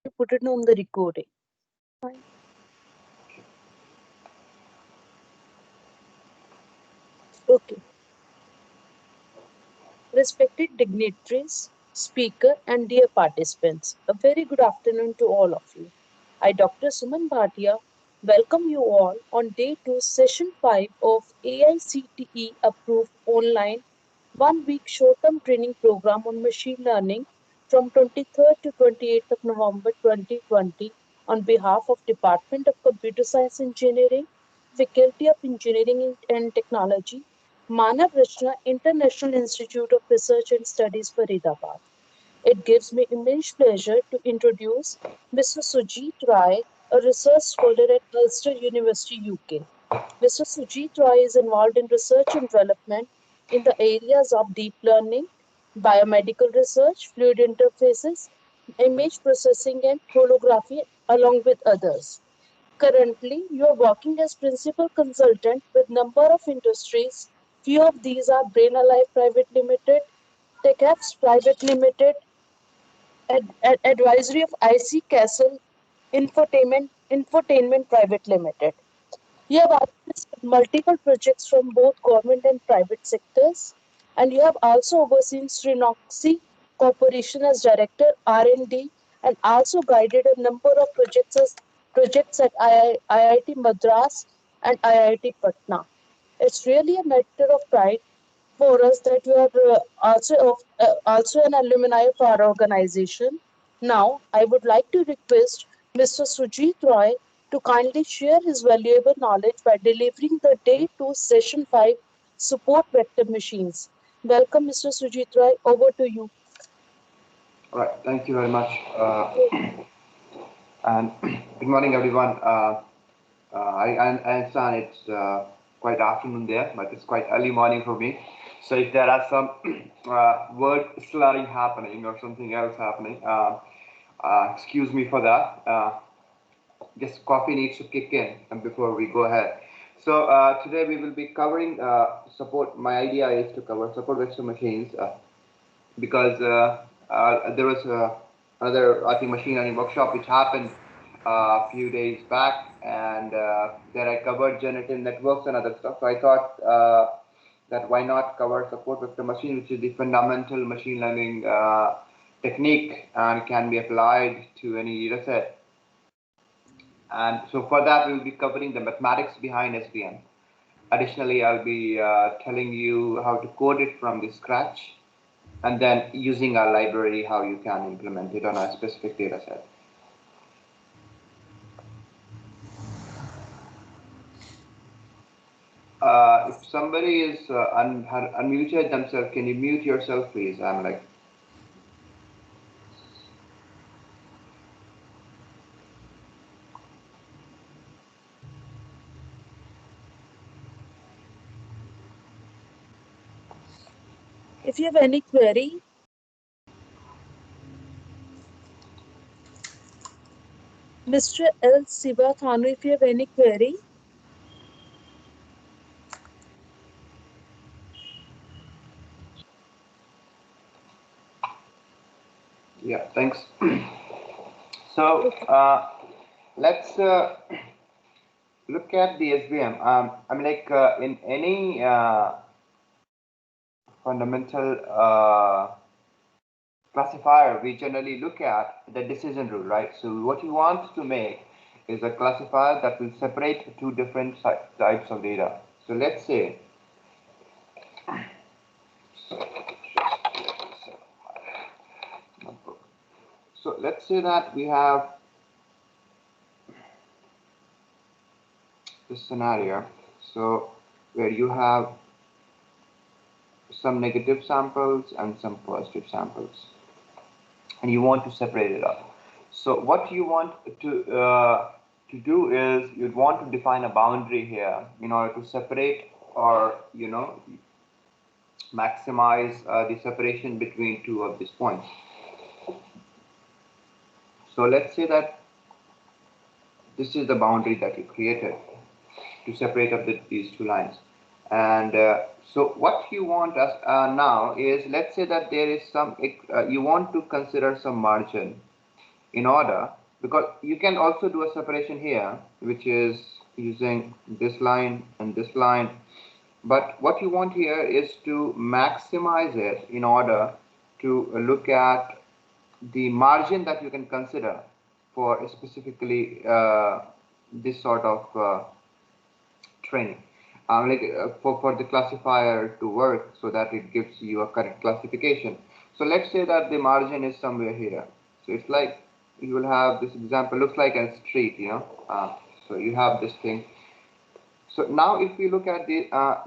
to put it on the recording. Fine. Okay. Respected dignitaries, speaker, and dear participants, a very good afternoon to all of you. I, Dr. Suman Bhatia, welcome you all on day 2, session 5 of AICTE approved online 1 week short term training program on machine learning from 23rd to 28th of November 2020 on behalf of Department of Computer Science Engineering, Faculty of Engineering and Technology, Manav Rachna International Institute of Research and Studies, Faridabad. It gives me immense pleasure to introduce Mr. Sujit Rai, a research scholar at Ulster University, UK. Mr. Sujit Rai is involved in research and development in the areas of deep learning, biomedical research, fluid interfaces, image processing, and holography, along with others. Currently, you are working as principal consultant with number of industries. Few of these are Brain Alive Private Limited, TechApps Private Limited, Advisory of IC Castle, Infotainment Private Limited. You have also received multiple projects from both government and private sectors, and you have also overseen Srinoxy Corporation as Director R&D and also guided a number of projects at IIT Madras and IIT Patna. It's really a matter of pride for us that you are also an alumni of our organization. Now, I would like to request Mr. Sujit Roy to kindly share his valuable knowledge by delivering the Day 2 Session 5 support vector machines. Welcome, Mr. Sujit Roy. Over to you. All right, thank you very much. And good morning, everyone. I understand it's quite afternoon there, but it's quite early morning for me. So if there are some word slurring happening or something else happening, excuse me for that. Just coffee needs to kick in and before we go ahead. So today we will be covering support. My idea is to cover support vector machines because there was another, I think, machine learning workshop which happened a few days back, and there I covered generative networks and other stuff. So I thought that why not cover support vector machine, which is the fundamental machine learning technique and can be applied to any data set. And so for that, we will be covering the mathematics behind SVM. Additionally, I'll be telling you how to code it from the scratch, and then using our library, how you can implement it on a specific data set. If somebody is unmuted themselves, can you mute yourself, please? I'm like. If you have any query, Mr. L. Sivathanu, if you have any query, Yeah, thanks. So let's look at the SVM. I mean, like in any fundamental classifier, we generally look at the decision rule, right? So what you want to make is a classifier that will separate two different types of data. So let's say, so let's say that we have this scenario, so where you have some negative samples and some positive samples, and you want to separate it up. So what you want to do is you'd want to define a boundary here in order to separate or maximize the separation between two of these points. So let's say that this is the boundary that you created to separate up these two lines. And so what you want us now is, let's say that there is some, you want to consider some margin in order, because you can also do a separation here, which is using this line and this line. But what you want here is to maximize it in order to look at the margin that you can consider for specifically this sort of training. For the classifier to work so that it gives you a correct classification. So let's say that the margin is somewhere here. So it's like you will have this example, looks like a street, so you have this thing. So now if we look at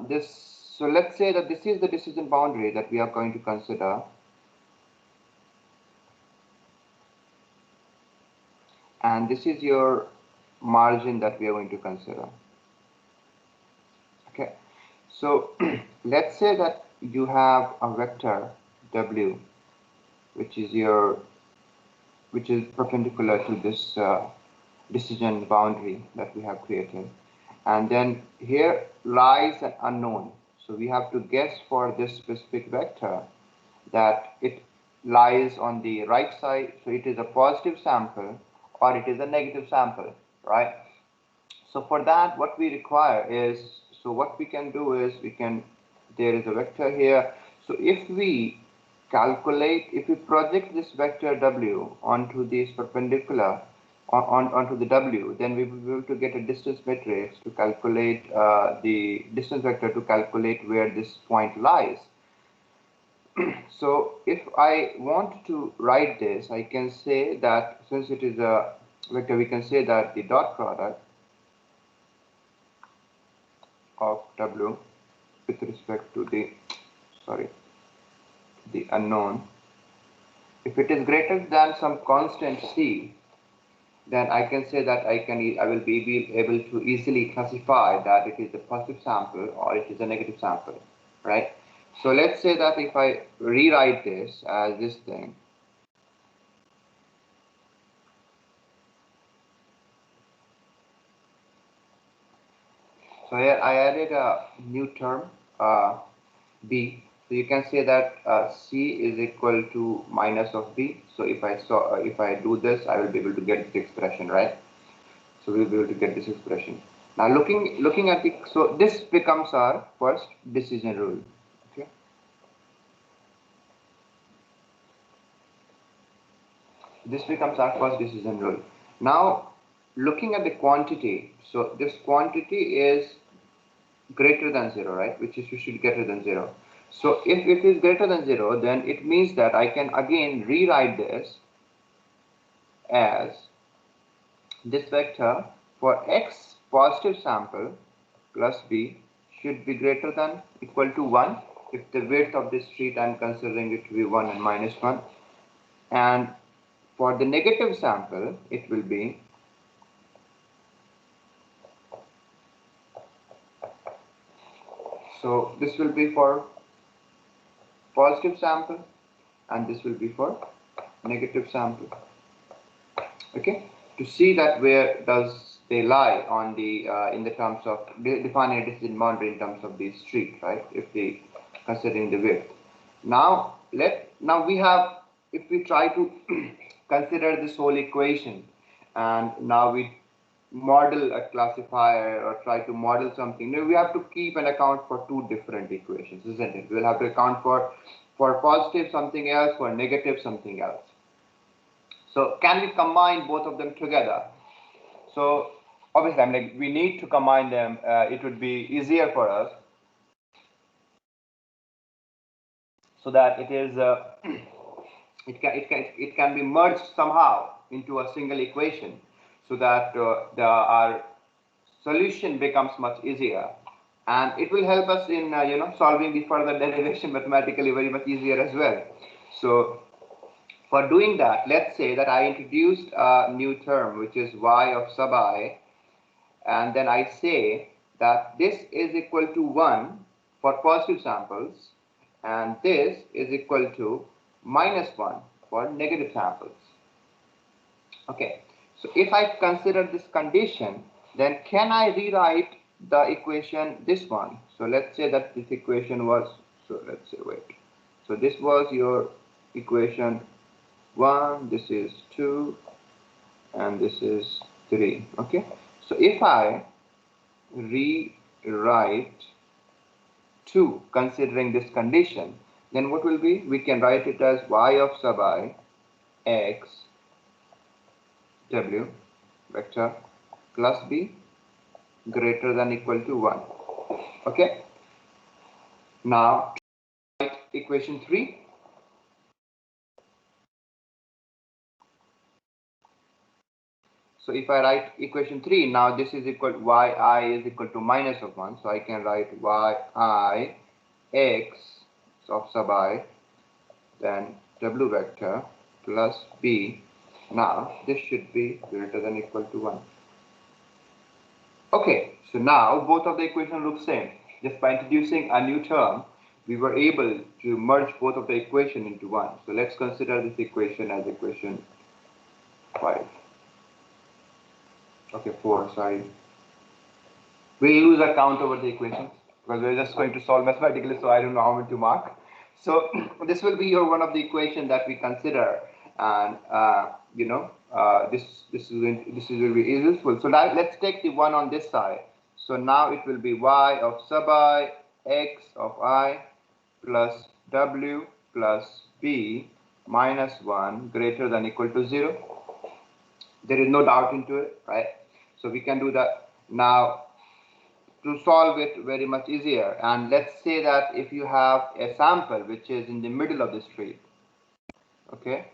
this, so let's say that this is the decision boundary that we are going to consider. And this is your margin that we are going to consider. Okay, so let's say that you have a vector W, which is perpendicular to this decision boundary that we have created, and then here lies an unknown. So we have to guess for this specific vector that it lies on the right side, so it is a positive sample or it is a negative sample, right? So for that, what we require is, so what we can do is there is a vector here. So if we project this vector W onto this perpendicular onto the W, then we will be able to get a distance matrix to calculate the distance vector to calculate where this point lies. So if I want to write this, I can say that since it is a vector, we can say that the dot product of W with respect to the unknown, if it is greater than some constant C, then I can say that I will be able to easily classify that it is a positive sample or it is a negative sample, right? So let's say that if I rewrite this as this thing, so here I added a new term, B. So you can say that C is equal to minus of B. So if I do this, I will be able to get this expression, right? So we'll be able to get this expression. Now looking at the, so this becomes our first decision rule. Okay. This becomes our first decision rule. Now looking at the quantity, so this quantity is greater than 0, right? Which is should greater than 0. So if it is greater than 0, then it means that I can again rewrite this as this vector for x positive sample plus b should be greater than equal to 1 if the width of this street I'm considering it to be 1 and minus 1, and for the negative sample it will be so this will be for positive sample and this will be for negative sample. Okay, to see that where does they lie on the in the terms of defining a decision boundary in terms of the street, right? If we considering the width. Now we have, if we try to consider this whole equation, and now we model a classifier or try to model something. Now we have to keep an account for two different equations, isn't it? We'll have to account for positive something else, for negative something else. So can we combine both of them together? So obviously, I'm like, we need to combine them. It would be easier for us, so that it is it can be merged somehow into a single equation, so that our solution becomes much easier, and it will help us in solving the further derivation mathematically very much easier as well. So for doing that, let's say that I introduced a new term, which is y of sub I, and then I say that this is equal to 1 for positive samples, and this is equal to minus 1 for negative samples. Okay, so if I consider this condition, then can I rewrite the equation, this one? So let's say that this equation was, so let's say, wait. So this was your equation 1, this is 2, and this is 3. Okay, so if I rewrite 2 considering this condition, then what will be? We can write it as y of sub I x w vector plus b greater than equal to 1. Okay, now write equation 3. So if I write equation 3, now this is equal yi is equal to minus of 1. So I can write yi x of sub I, then w vector plus b. Now this should be greater than equal to 1. Okay, so now both of the equations look same. Just by introducing a new term, we were able to merge both of the equation into one. So let's consider this equation as equation 5. Okay, 4, sorry. We use a count over the equations because we're just going to solve mathematically, so I don't know how many to mark. So this will be your one of the equation that we consider, and this will be useful. So now let's take the one on this side. So now it will be y of sub I x of I plus w plus b minus 1 greater than equal to 0. There is no doubt into it, right? So we can do that now to solve it very much easier. And let's say that if you have a sample which is in the middle of the street, okay,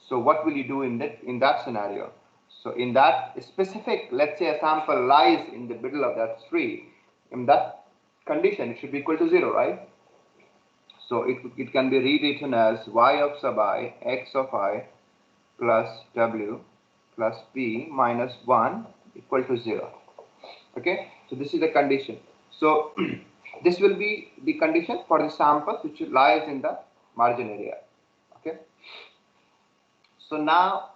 so what will you do in that scenario? So in that specific, let's say a sample lies in the middle of that street, in that condition it should be equal to 0, right? So it can be rewritten as y of sub I x of I plus w plus b minus 1 equal to 0. Okay, so this is the condition. So this will be the condition for the sample which lies in the margin area. Okay, so now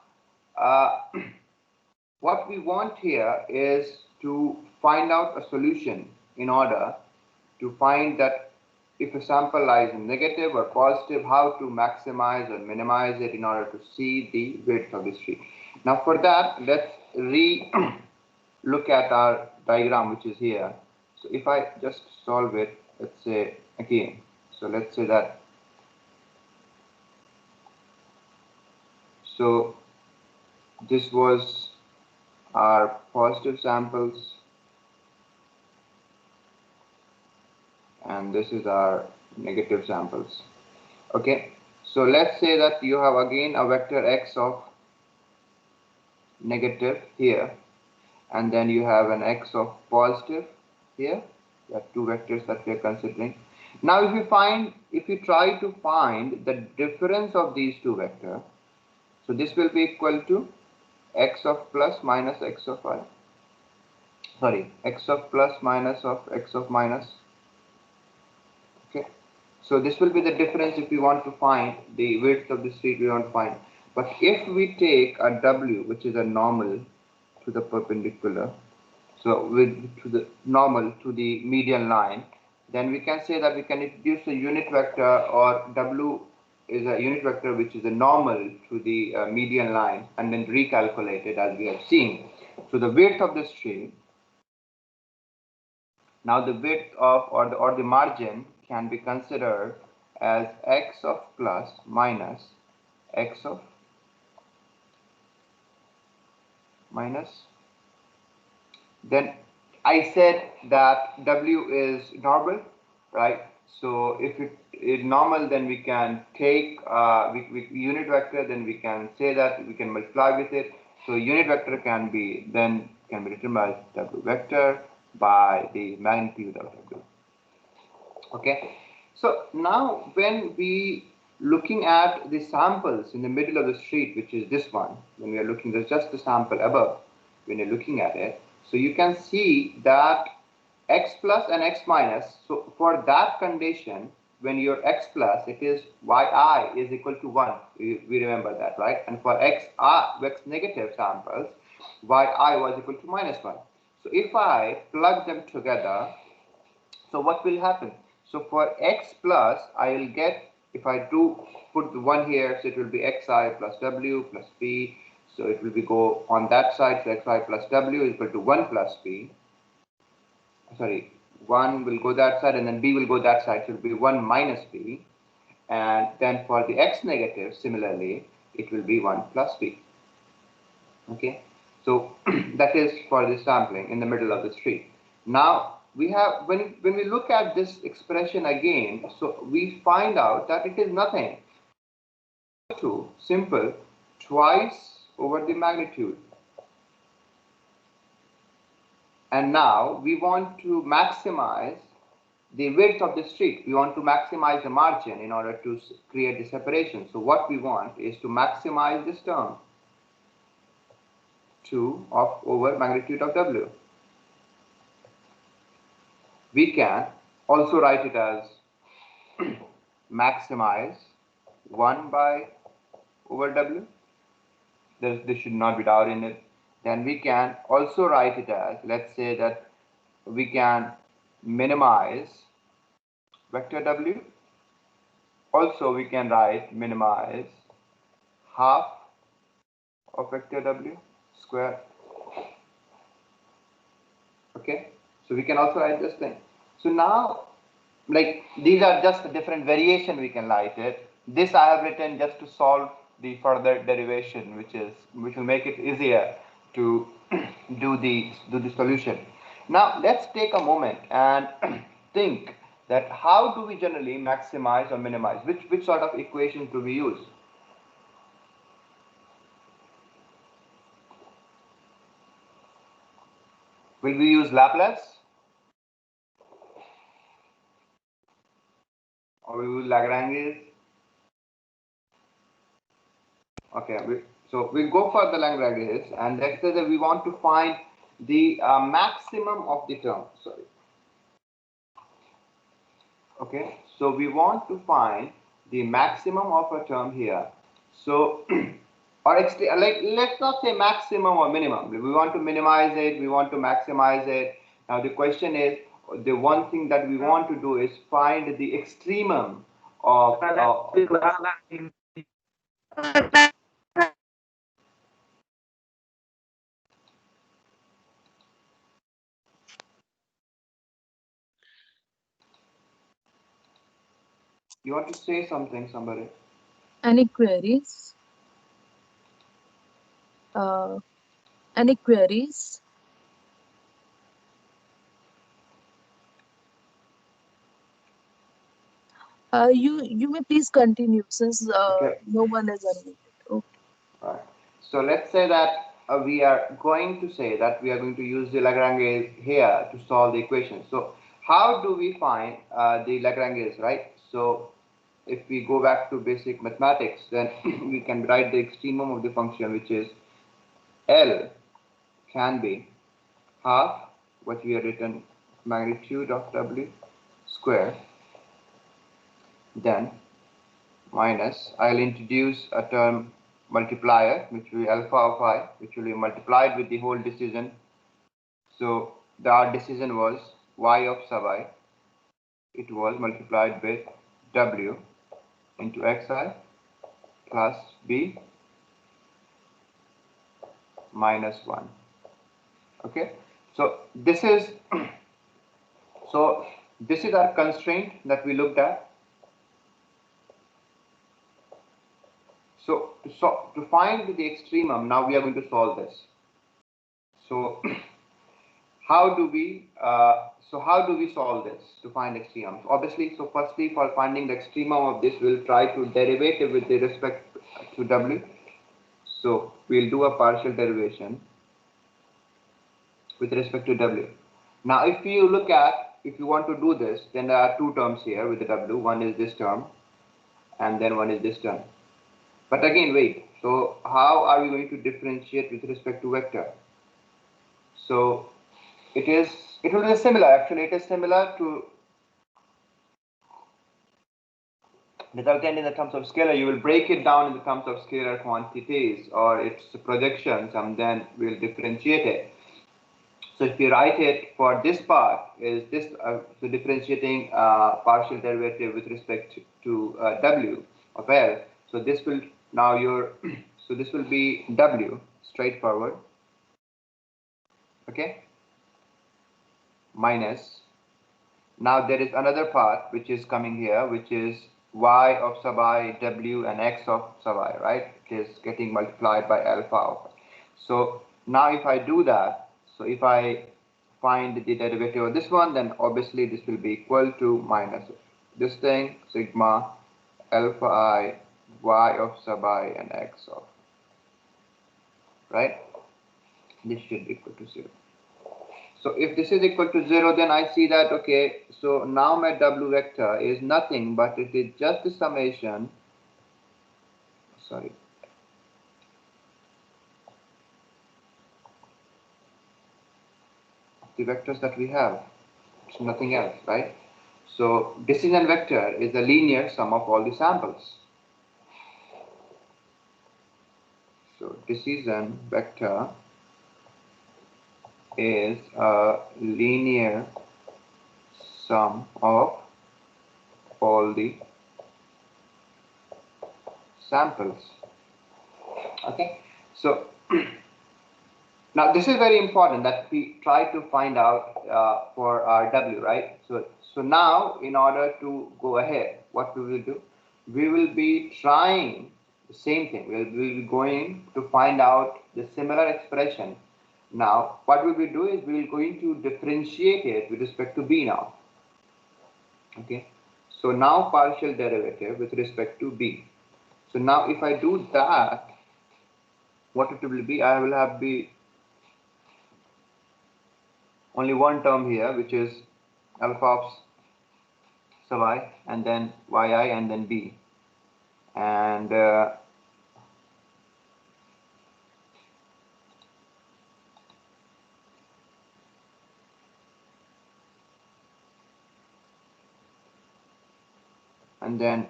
what we want here is to find out a solution in order to find that if a sample lies in negative or positive, how to maximize or minimize it in order to see the width of the tree. Now for that, let's look at our diagram which is here. So if I just solve it, let's say again, so let's say that, so this was our positive samples and this is our negative samples. Okay, so let's say that you have again a vector x of negative here, and then you have an x of positive here. There are two vectors that we are considering. Now if you try to find the difference of these two vectors, so this will be equal to x of plus minus x of I, sorry, x of plus minus of x of minus. Okay, so this will be the difference if we want to find the width of the street we want to find. But if we take a w which is a normal to the perpendicular, so to the normal to the median line, then we can say that we can introduce a unit vector, or w is a unit vector which is a normal to the median line, and then recalculate it as we have seen. So the width of this tree, now the width of or the margin can be considered as x of plus minus x of minus. Then I said that w is normal, right? So if it is normal, then we can take unit vector, then we can say that we can multiply with it. So unit vector can be written as w vector by the magnitude of w. Okay, so now when we looking at the samples in the middle of the street, which is this one, when we are looking, there's just the sample above, when you're looking at it, so you can see that x plus and x minus, so for that condition, when you're x plus, it is yi is equal to 1, we remember that, right? And for x negative samples, yi was equal to minus 1. So if I plug them together, so what will happen? So for x plus, I will get, if I do put the 1 here, so it will be xi plus w plus b. So it will be go on that side, so xy plus w is equal to 1 plus b. Sorry, 1 will go that side and then b will go that side, so it will be 1 minus b. And then for the x negative, similarly, it will be 1 plus b. Okay, so that is for the sampling in the middle of the street. Now we have, when we look at this expression again, so we find out that it is nothing to simple twice over the magnitude. And now we want to maximize the width of the street. We want to maximize the margin in order to create the separation. So what we want is to maximize this term 2 of over magnitude of w. We can also write it as maximize 1 by over w. There should not be doubt in it. Then we can also write it as, let's say that we can minimize vector w. Also we can write minimize half of vector w square. Okay, so we can also write this thing. So now, like, these are just a different variation we can write it. This I have written just to solve the further derivation, which will make it easier to do the solution. Now let's take a moment and think that how do we generally maximize or minimize? Which sort of equation do we use? Will we use Laplace? Or we use Lagrange's? Okay, so we'll go for the Lagrange's, and let's say that we want to find the maximum of the term. Sorry. Okay, so we want to find the maximum of a term here. So, or like, let's not say maximum or minimum. We want to minimize it. We want to maximize it. Now the question is, the one thing that we want to do is find the extremum of. You want to say something, somebody? Any queries? Uh, any queries? You may please continue since Okay. no one is unmuted. Okay. Right. So let's say that we are going to say that we are going to use the Lagrange here to solve the equation. So how do we find the Lagrange, right? So if we go back to basic mathematics, then we can write the extremum of the function, which is L can be half what we have written magnitude of W square, then minus, I'll introduce a term multiplier, which will be alpha of I, which will be multiplied with the whole decision. So our decision was y of sub I. It was multiplied with w into xi plus b minus 1. Okay, so this is so this is our constraint that we looked at. So to find the extremum, now we are going to solve this. So how do we solve this to find extremum? Obviously, so firstly, for finding the extremum of this, we'll try to derivate it with respect to w. So we'll do a partial derivation with respect to w. Now if you look at, if you want to do this, then there are two terms here with the w. One is this term and then one is this term. But again, wait, so how are we going to differentiate with respect to vector? So it will be similar, actually it is similar to resultant in the terms of scalar. You will break it down in the terms of scalar quantities or its projections, and then we'll differentiate it. So if you write it for this part is this, so differentiating partial derivative with respect to w of L. So this will now your So this will be W, straightforward, okay, minus. Now there is another part which is coming here, which is y of sub I, w, and x of sub I, right? It is getting multiplied by alpha of. So now if I do that, so if I find the derivative of this one, then obviously this will be equal to minus this thing, sigma alpha I, y of sub I, and x of, right? This should be equal to 0. So if this is equal to 0, then I see that, okay, so now my W vector is nothing but it is just the summation, sorry, the vectors that we have. It's nothing else, right? So decision vector is a linear sum of all the samples. So decision vector is a linear sum of all the samples. Okay, so now this is very important that we try to find out for our W, right? So now in order to go ahead, what we will do, we will be trying the same thing. We'll be going to find out the similar expression. Now what we will do is we will going to differentiate it with respect to B now. Okay, so now partial derivative with respect to B. So now if I do that, what it will be, I will have the only one term here, which is alpha of sub I, and then yi, and then b, and then,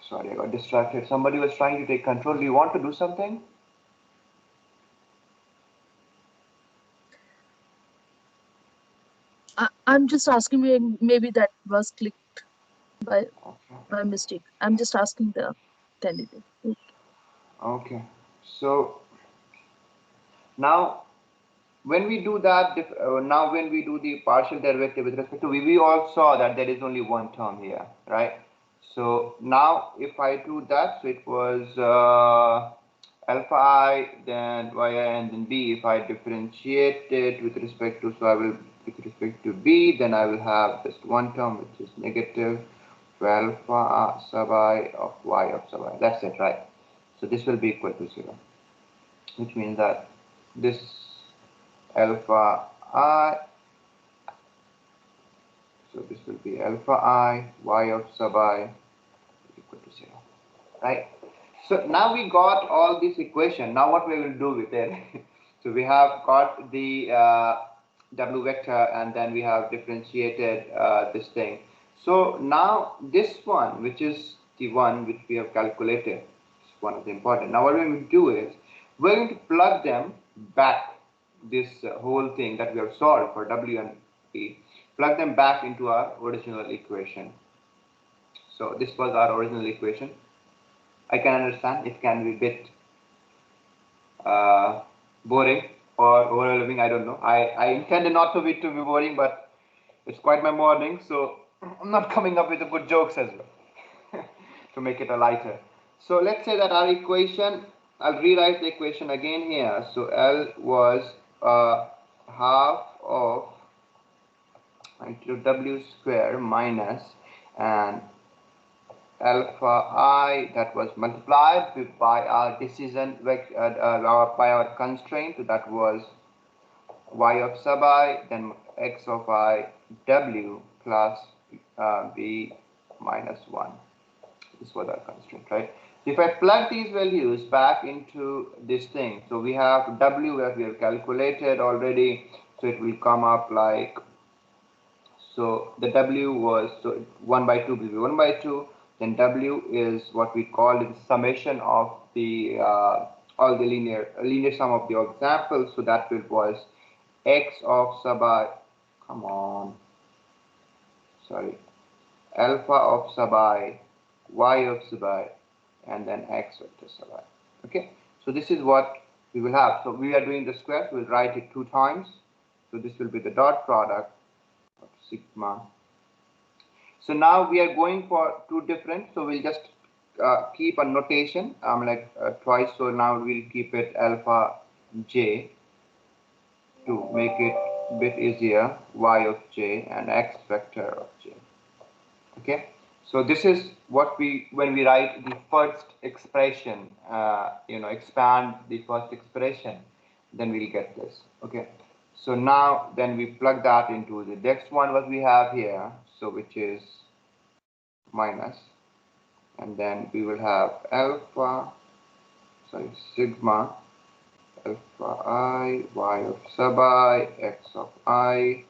sorry, I got distracted. Somebody was trying to take control. Do you want to do something? I'm just asking, maybe that was clicked by mistake. I'm just asking the candidate. Okay. So now when we do that, now when we do the partial derivative with respect to v, we all saw that there is only one term here, right? So now if I do that, so it was alpha I, then yi, and then b. If I differentiate it with respect to, so I will, with respect to b, then I will have just one term, which is negative alpha sub I of y of sub I. That's it, right? So this will be equal to 0, which means that this alpha I, so this will be alpha I, y of sub I is equal to 0, right? So now we got all this equation. Now what we will do with it? So we have got the W vector, and then we have differentiated this thing. So now this one, which is the one which we have calculated, is one of the important. Now what we're going to do is, we're going to plug them back, this whole thing that we have solved for W and P, plug them back into our original equation. So this was our original equation. I can understand it can be a bit boring or overwhelming. I don't know. I intended not to be boring, but it's quite my morning, so I'm not coming up with the good jokes as well to make it a lighter. So let's say that our equation, I'll rewrite the equation again here. So L was half of into W square minus, and alpha I, that was multiplied by our decision by our constraint, that was y of sub I, then x of I w plus b minus 1. This was our constraint, right? So if I plug these values back into this thing, so we have w that we have calculated already, so it will come up like, so the W was, so 1 by 2 will be 1 by 2. Then W is what we call the summation of the all the linear sum of the examples. So that was x of sub I, come on, sorry, alpha of sub I, y of sub I, and then x vector sub I. Okay, so this is what we will have. So we are doing the square, so we'll write it 2 times. So this will be the dot product of sigma. So now we are going for 2 different, so we'll just keep a notation like twice. So now we'll keep it alpha j to make it a bit easier, y of j and x vector of j. Okay, so this is what we, when we write the first expression, expand the first expression, then we'll get this. Okay, so now then we plug that into the next one what we have here, so which is minus, and then we will have sigma alpha I y of sub I x of I,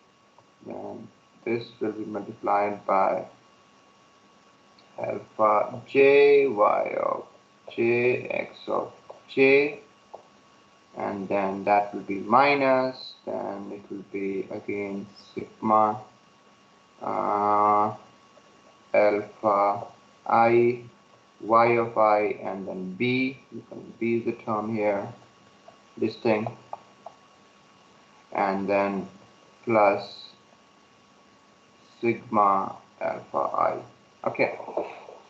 then this will be multiplied by alpha j y of j x of j, and then that will be minus, then it will be again sigma alpha I y of I, and then b, b is the term here, this thing, and then plus sigma alpha I. Okay,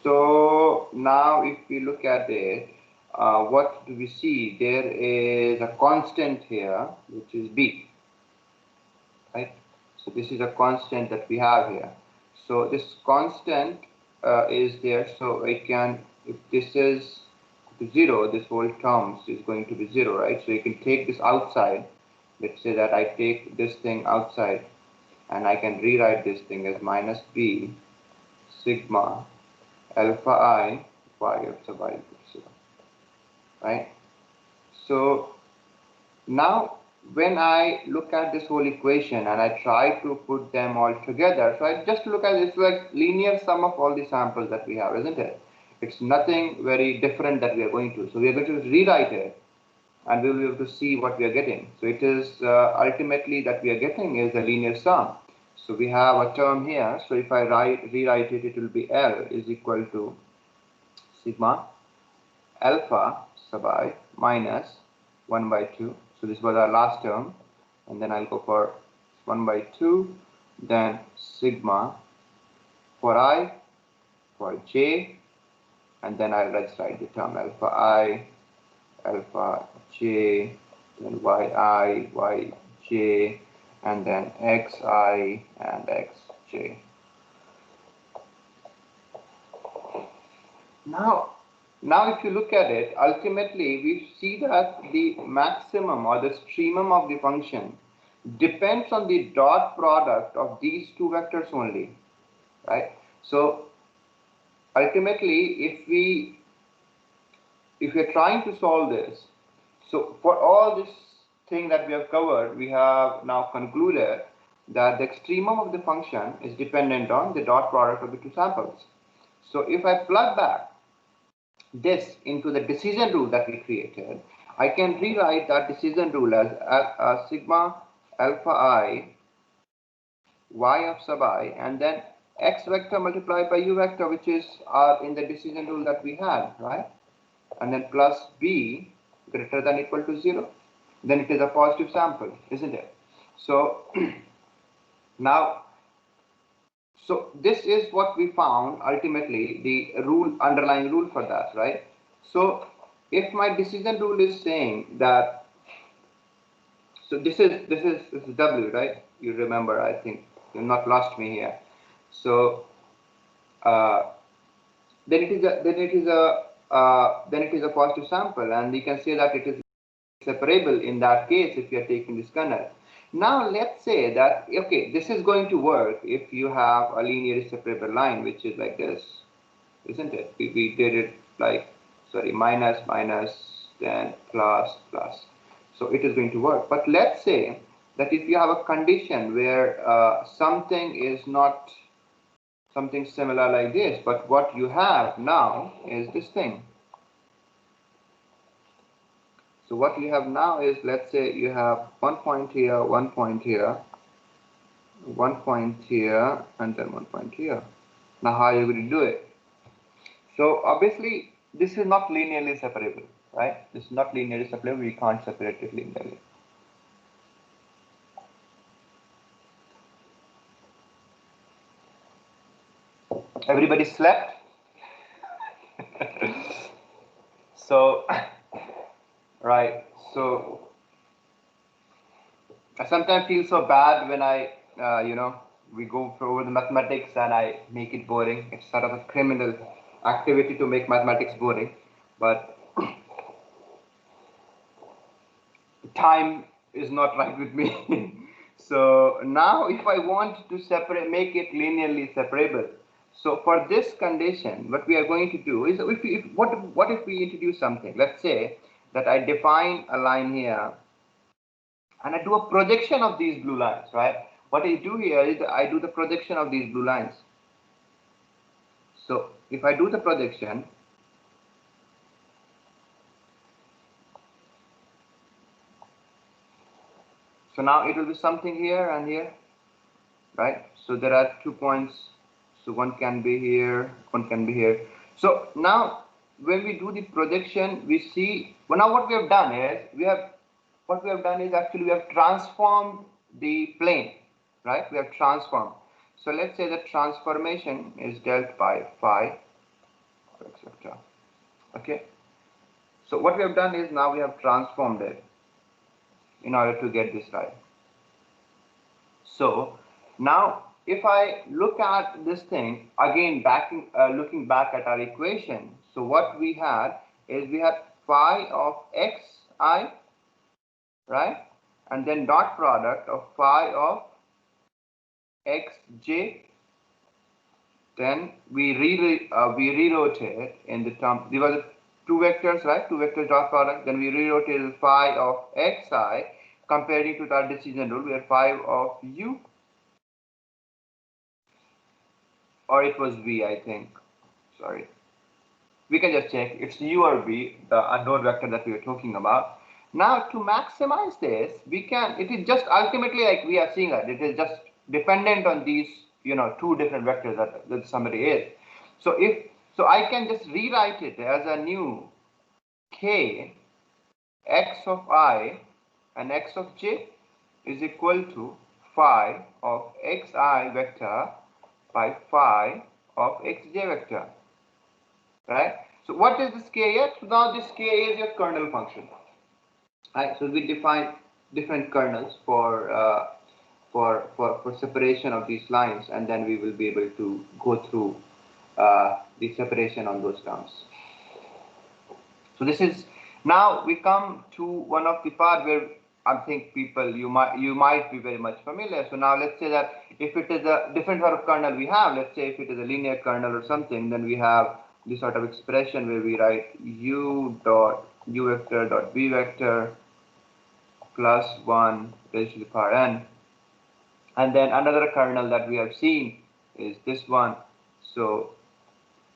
so now if we look at it, what do we see? There is a constant here, which is b, right? So this is a constant that we have here. So this constant is there, so I can, if this is 0, this whole term is going to be 0, right? So you can take this outside. Let's say that I take this thing outside, and I can rewrite this thing as minus b sigma alpha I y of sub I equals 0, right? So now when I look at this whole equation and I try to put them all together, so I just look at this like linear sum of all the samples that we have, isn't it? It's nothing very different that we are going to. So we are going to rewrite it, and we will be able to see what we are getting. So it is ultimately that we are getting is a linear sum. So we have a term here. So if I rewrite it, it will be L is equal to sigma alpha sub I minus 1 by 2. So this was our last term, and then I'll go for 1 by 2, then sigma for I, for j, and then I'll just write the term alpha I, alpha j, then yj, and then xi and xj. Now if you look at it, ultimately we see that the maximum or the extremum of the function depends on the dot product of these 2 vectors only, right? So ultimately if we're trying to solve this, so for all this thing that we have covered, we have now concluded that the extremum of the function is dependent on the dot product of the 2 samples. So if I plug back this into the decision rule that we created, I can rewrite that decision rule as sigma alpha I y of sub I, and then x vector multiplied by u vector, which is in the decision rule that we had, right? And then plus b greater than equal to 0. Then it is a positive sample, isn't it? So now, so this is what we found ultimately, the rule, underlying rule for that, right? So if my decision rule is saying that, so this is w, right? You remember, I think you've not lost me here. So then it is a positive sample, and we can say that it is separable in that case if you are taking this kernel. Now let's say that, okay, this is going to work if you have a linear separable line, which is like this, isn't it? We did it like, sorry, minus, minus, then plus, plus. So it is going to work. But let's say that if you have a condition where something is not something similar like this, but what you have now is this thing. So what you have now is, let's say you have 1 point here, 1 point here, 1 point here, and then 1 point here. Now how are you going to do it? So obviously this is not linearly separable, right? This is not linearly separable. We can't separate it linearly. Everybody slept. So, right. So I sometimes feel so bad when we go over the mathematics and I make it boring. It's sort of a criminal activity to make mathematics boring, but time is not right with me. So now if I want to separate, make it linearly separable. So for this condition, what we are going to do is, what if we introduce something? Let's say that I define a line here and I do a projection of these blue lines, right? What I do here is I do the projection of these blue lines. So if I do the projection, so now it will be something here and here, right? So there are 2 points. So one can be here, one can be here. So now when we do the projection, we see, well, now what we have done is actually we have transformed the plane, right? We have transformed. So let's say the transformation is dealt by phi, etc. Okay. So what we have done is now we have transformed it in order to get this right. So now if I look at this thing again, looking back at our equation, so what we had is we had phi of xi, right, and then dot product of phi of xj. Then we rewrote it in the term. These were the two vectors, right? Two vectors dot product. Then we rewrote it as phi of xi, comparing to our decision rule, where phi of u, or it was v, I think. Sorry, we can just check. It's u or v, the unknown vector that we are talking about. Now to maximize this, we can. It is just ultimately like we are seeing it. It is just dependent on these, two different vectors that somebody is. So I can just rewrite it as a new k x of I and x of j is equal to phi of xi vector by phi of xj vector, right? So what is this k here? So now this k is your kernel function, right? So we define different kernels for separation of these lines, and then we will be able to go through the separation on those terms. So this is, now we come to one of the part where I think people, you might be very much familiar. So now let's say that if it is a different sort of kernel we have, let's say if it is a linear kernel or something, then we have this sort of expression where we write u vector dot v vector plus 1 raised to the power n. And then another kernel that we have seen is this one. So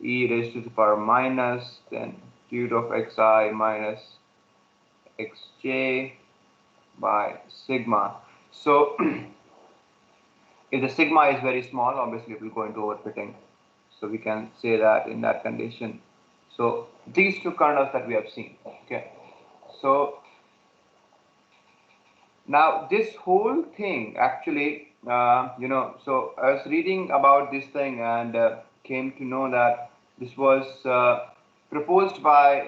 e raised to the power minus, then q of xi minus xj by sigma. So if the sigma is very small, obviously it will go into overfitting. So we can say that in that condition. So these two kernels that we have seen. Okay. So now this whole thing actually, so I was reading about this thing and came to know that this was proposed by,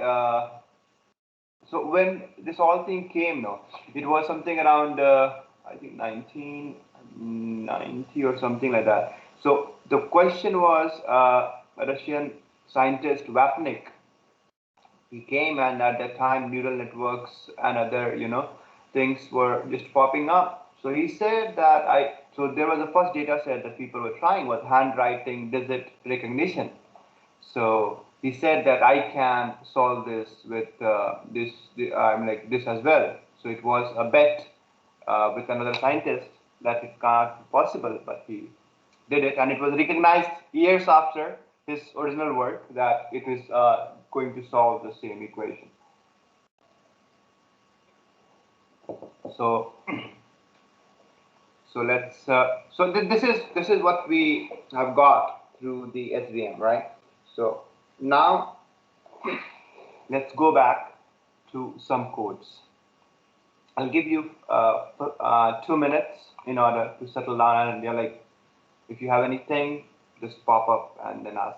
so when this whole thing came, no, it was something around, I think 1990 or something like that. So the question was, a Russian scientist Vapnik, he came, and at that time neural networks and other things were just popping up. So he said that so there was the first data set that people were trying was handwriting digit recognition. So he said that I can solve this with I'm like this as well. So it was a bet with another scientist that it can't be possible, but he did it, and it was recognized years after his original work that it is going to solve the same equation. So, so let's. This is what we have got through the SVM, right? So now let's go back to some codes. I'll give you 2 minutes in order to settle down, and you're like, if you have anything, just pop up and then ask.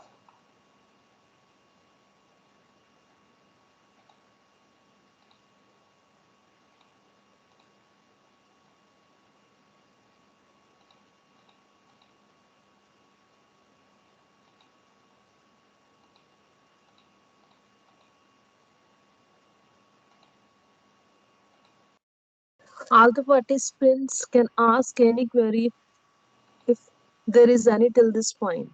All the participants can ask any query if there is any till this point.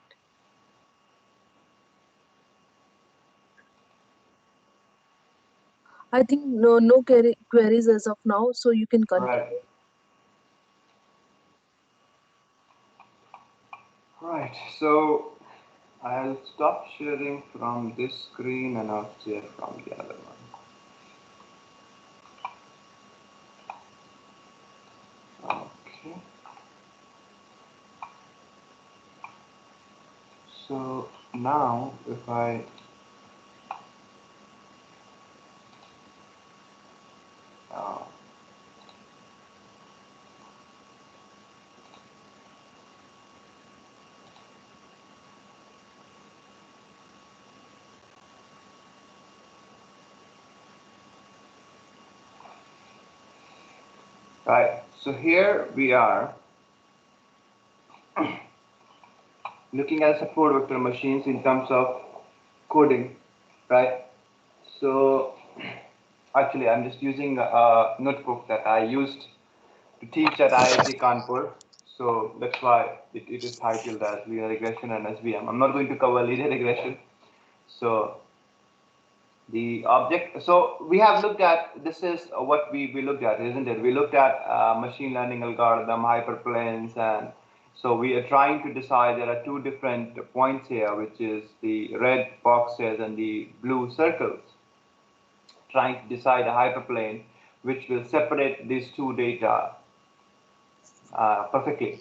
I think no queries as of now, so you can Right. continue. Right. So I'll stop sharing from this screen and I'll share from the other one. Okay. So now if I uh, right. So here we are looking at support vector machines in terms of coding, right? So actually, I'm just using a notebook that I used to teach at IIT Kanpur. So that's why it is titled as linear regression and SVM. I'm not going to cover linear regression. So the object, so we have looked at, this is what we looked at, isn't it? We looked at machine learning algorithm, hyperplanes, and so we are trying to decide there are two different points here, which is the red boxes and the blue circles, trying to decide a hyperplane which will separate these two data perfectly.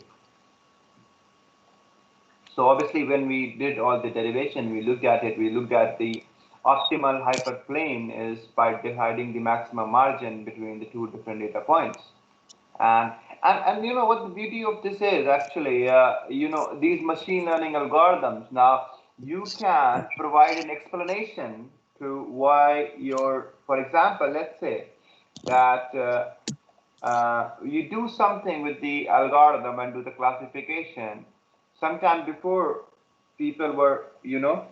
So obviously when we did all the derivation, we looked at it, we looked at the optimal hyperplane is by dividing the maximum margin between the two different data points. And, and you know what the beauty of this is actually, you know, these machine learning algorithms, now you can provide an explanation to why your, for example, let's say that you do something with the algorithm and do the classification. Sometime before, people were, you know,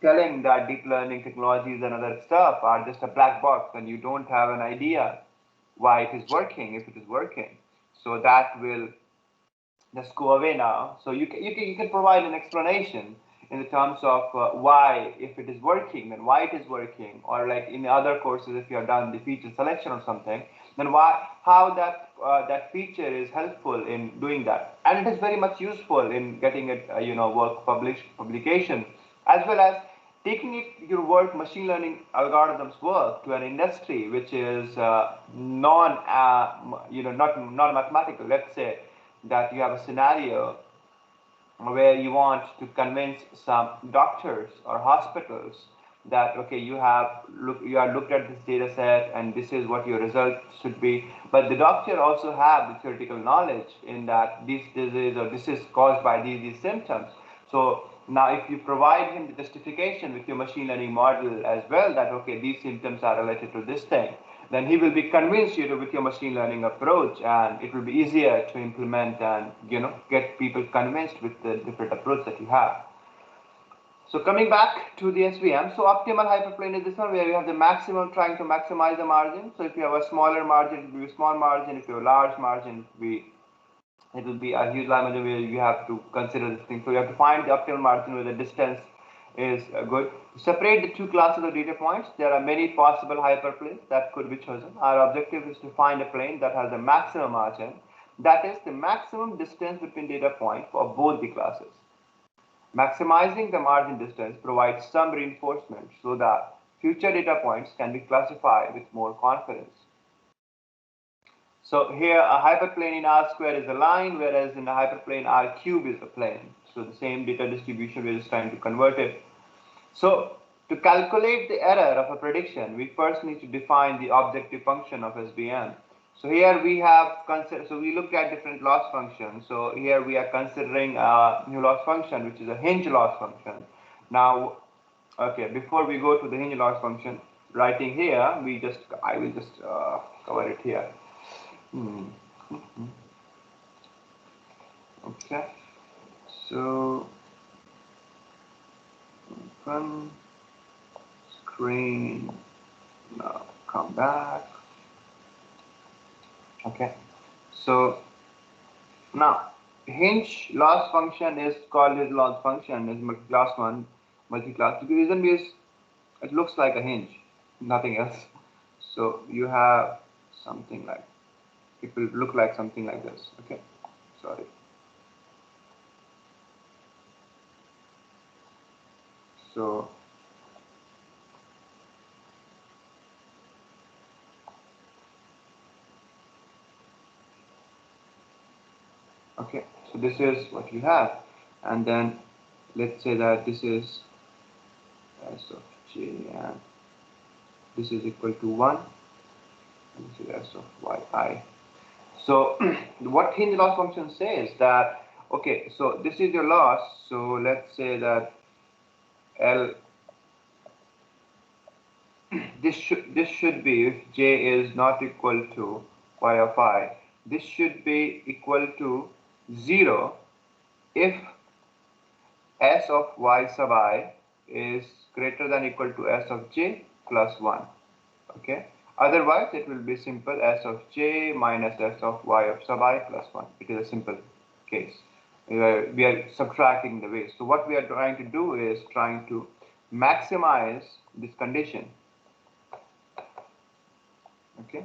telling that deep learning technologies and other stuff are just a black box and you don't have an idea why it is working, if it is working. So that will just go away now. So you can provide an explanation in the terms of why, if it is working, then why it is working, or like in other courses, if you have done the feature selection or something, then why, how that feature is helpful in doing that, and it is very much useful in getting it, you know, work publication, as well as taking it, your work, machine learning algorithms work to an industry which is you know, not mathematical. Let's say that you have a scenario where you want to convince some doctors or hospitals that okay, you are looked at this data set and this is what your result should be, but the doctor also have the theoretical knowledge in that this disease or this is caused by these symptoms. So now if you provide him the justification with your machine learning model as well, that okay, these symptoms are related to this thing, then he will be convinced you with your machine learning approach, and it will be easier to implement and, you know, get people convinced with the different approach that you have. So coming back to the SVM, so optimal hyperplane is this one where you have the maximum, trying to maximize the margin. So if you have a smaller margin, it will be a small margin. If you have a large margin, it will be a huge margin where you have to consider this thing. So you have to find the optimal margin where the distance is good. To separate the two classes of data points, there are many possible hyperplanes that could be chosen. Our objective is to find a plane that has a maximum margin, that is the maximum distance between data points for both the classes. Maximizing the margin distance provides some reinforcement so that future data points can be classified with more confidence. So here a hyperplane in R square is a line, whereas in a hyperplane R cube is a plane. So the same data distribution, we're just trying to convert it. So To calculate the error of a prediction, we first need to define the objective function of SVM. So here we have so we looked at different loss functions. So here we are considering a new loss function, which is a hinge loss function. Now, okay, before we go to the hinge loss function, writing here, I will just cover it here. Okay, so open screen. Now come back. Okay, so now hinge loss function is called his loss function is multi-class one, multi-class. The reason is it looks like a hinge, nothing else. So you have something like, it will look like something like this. Okay, sorry. So okay, so this is what you have, and then let's say that this is s of j and this is equal to 1, and this is s of yi. So what hinge loss function says that, okay, so this is your loss, so let's say that L, this should be, if j is not equal to y of I, this should be equal to 0 if s of y sub I is greater than or equal to s of j plus 1. Okay, otherwise it will be simple s of j minus s of y of sub I plus 1. It is a simple case. We are subtracting the waste. So what we are trying to do is trying to maximize this condition. Okay,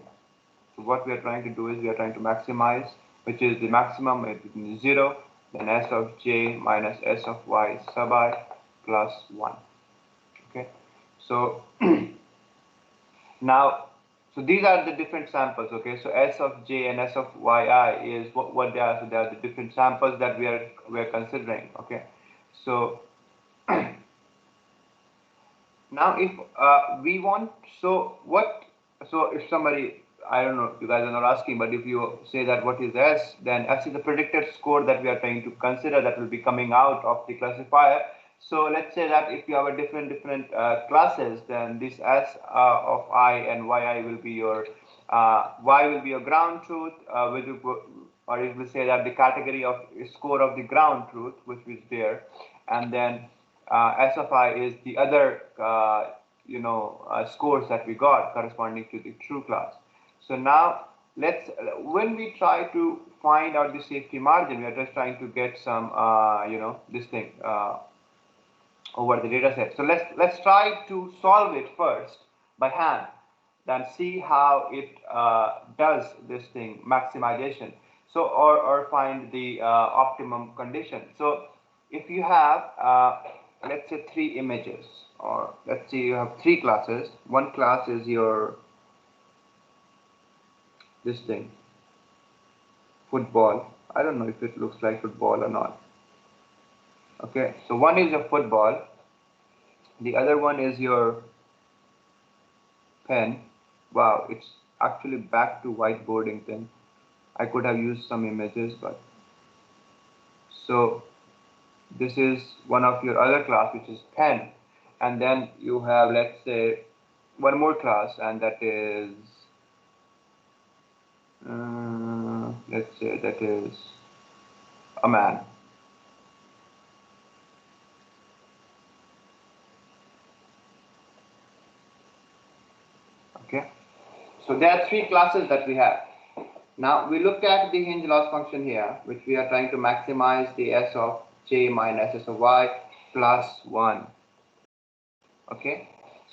so what we are trying to do is we are trying to maximize, which is the maximum between 0, then s of j minus s of y sub I plus 1. Okay, so now, so these are the different samples. Okay, so s of j and s of yi is what they are. So they are the different samples that we are considering. Okay, so now if we want, so what, so if somebody, I don't know, you guys are not asking, but if you say that what is s, then s is the predicted score that we are trying to consider that will be coming out of the classifier. So let's say that if you have a different classes, then this s of I and yi will be your y will be your ground truth, or it will say that the category of score of the ground truth, which is there, and then s of I is the other scores that we got corresponding to the true class. So now let's, when we try to find out the safety margin, we are just trying to get some this thing over the data set. So let's try to solve it first by hand, then see how it does this thing maximization. So or find the optimum condition. So if you have let's say 3 images, or let's say you have 3 classes. One class is your this thing, football. I don't know if it looks like football or not. Okay, so one is your football, the other one is your pen. Wow, it's actually back to whiteboarding thing. I could have used some images, but so this is one of your other class, which is pen, and then you have, let's say, one more class, and that is let's say that is a man. Okay, so there are 3 classes that we have. Now we look at the hinge loss function here, which we are trying to maximize the s of j minus s of y plus 1. Okay,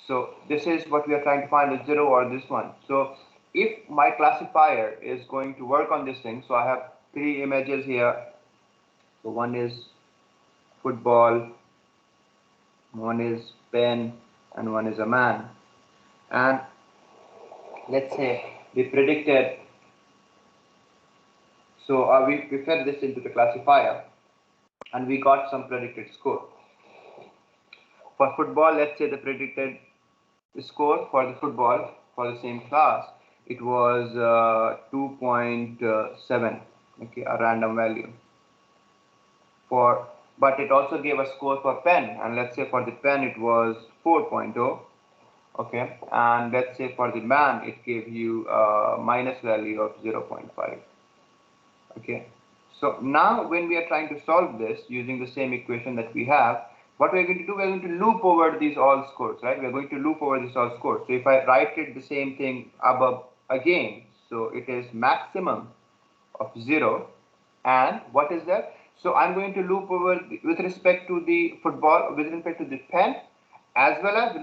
so this is what we are trying to find, the 0 or this one. So if my classifier is going to work on this thing, so I have 3 images here. So one is football, one is pen, and one is a man. And let's say we predicted, so we fed this into the classifier and we got some predicted score. For football, let's say the predicted score for the football for the same class, it was 2.7, okay, a random value. But it also gave a score for pen, and let's say for the pen it was 4.0, okay, and let's say for the man it gave you a minus value of 0.5, okay. So now when we are trying to solve this using the same equation that we have, what we're going to do, we're going to loop over these all scores, right? We're going to loop over these all scores. So if I write it the same thing above again, so it is maximum of 0, and what is that? So I'm going to loop over with respect to the football, with respect to the pen, as well as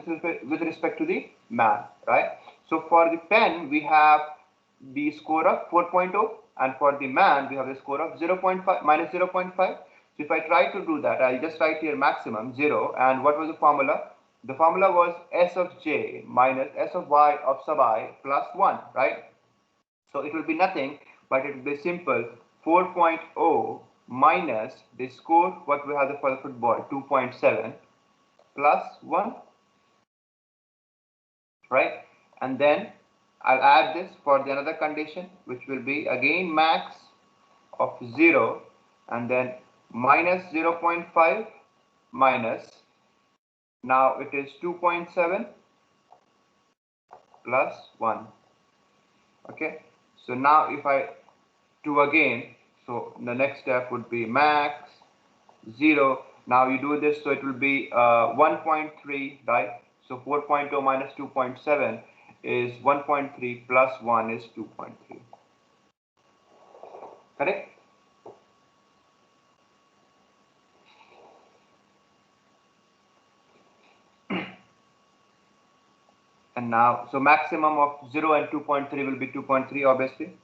with respect to the man, right? So for the pen, we have the score of 4.0, and for the man, we have the score of 0.5 minus 0.5. So if I try to do that, I'll just write here maximum 0, and what was the formula? The formula was S of j minus S of y of sub I plus 1, right? So it will be nothing, but it will be simple 4.0 minus the score what we have for the football 2.7 plus 1, right? And then I'll add this for the another condition, which will be again max of 0, and then minus 0.5 minus, now it is 2.7 plus 1, okay. So now if I do again, so the next step would be max 0. Now you do this, so it will be 1.3, right? So 4.0 minus 2.7 is 1.3 plus 1 is 2.3. Correct? And now, so maximum of 0 and 2.3 will be 2.3, obviously.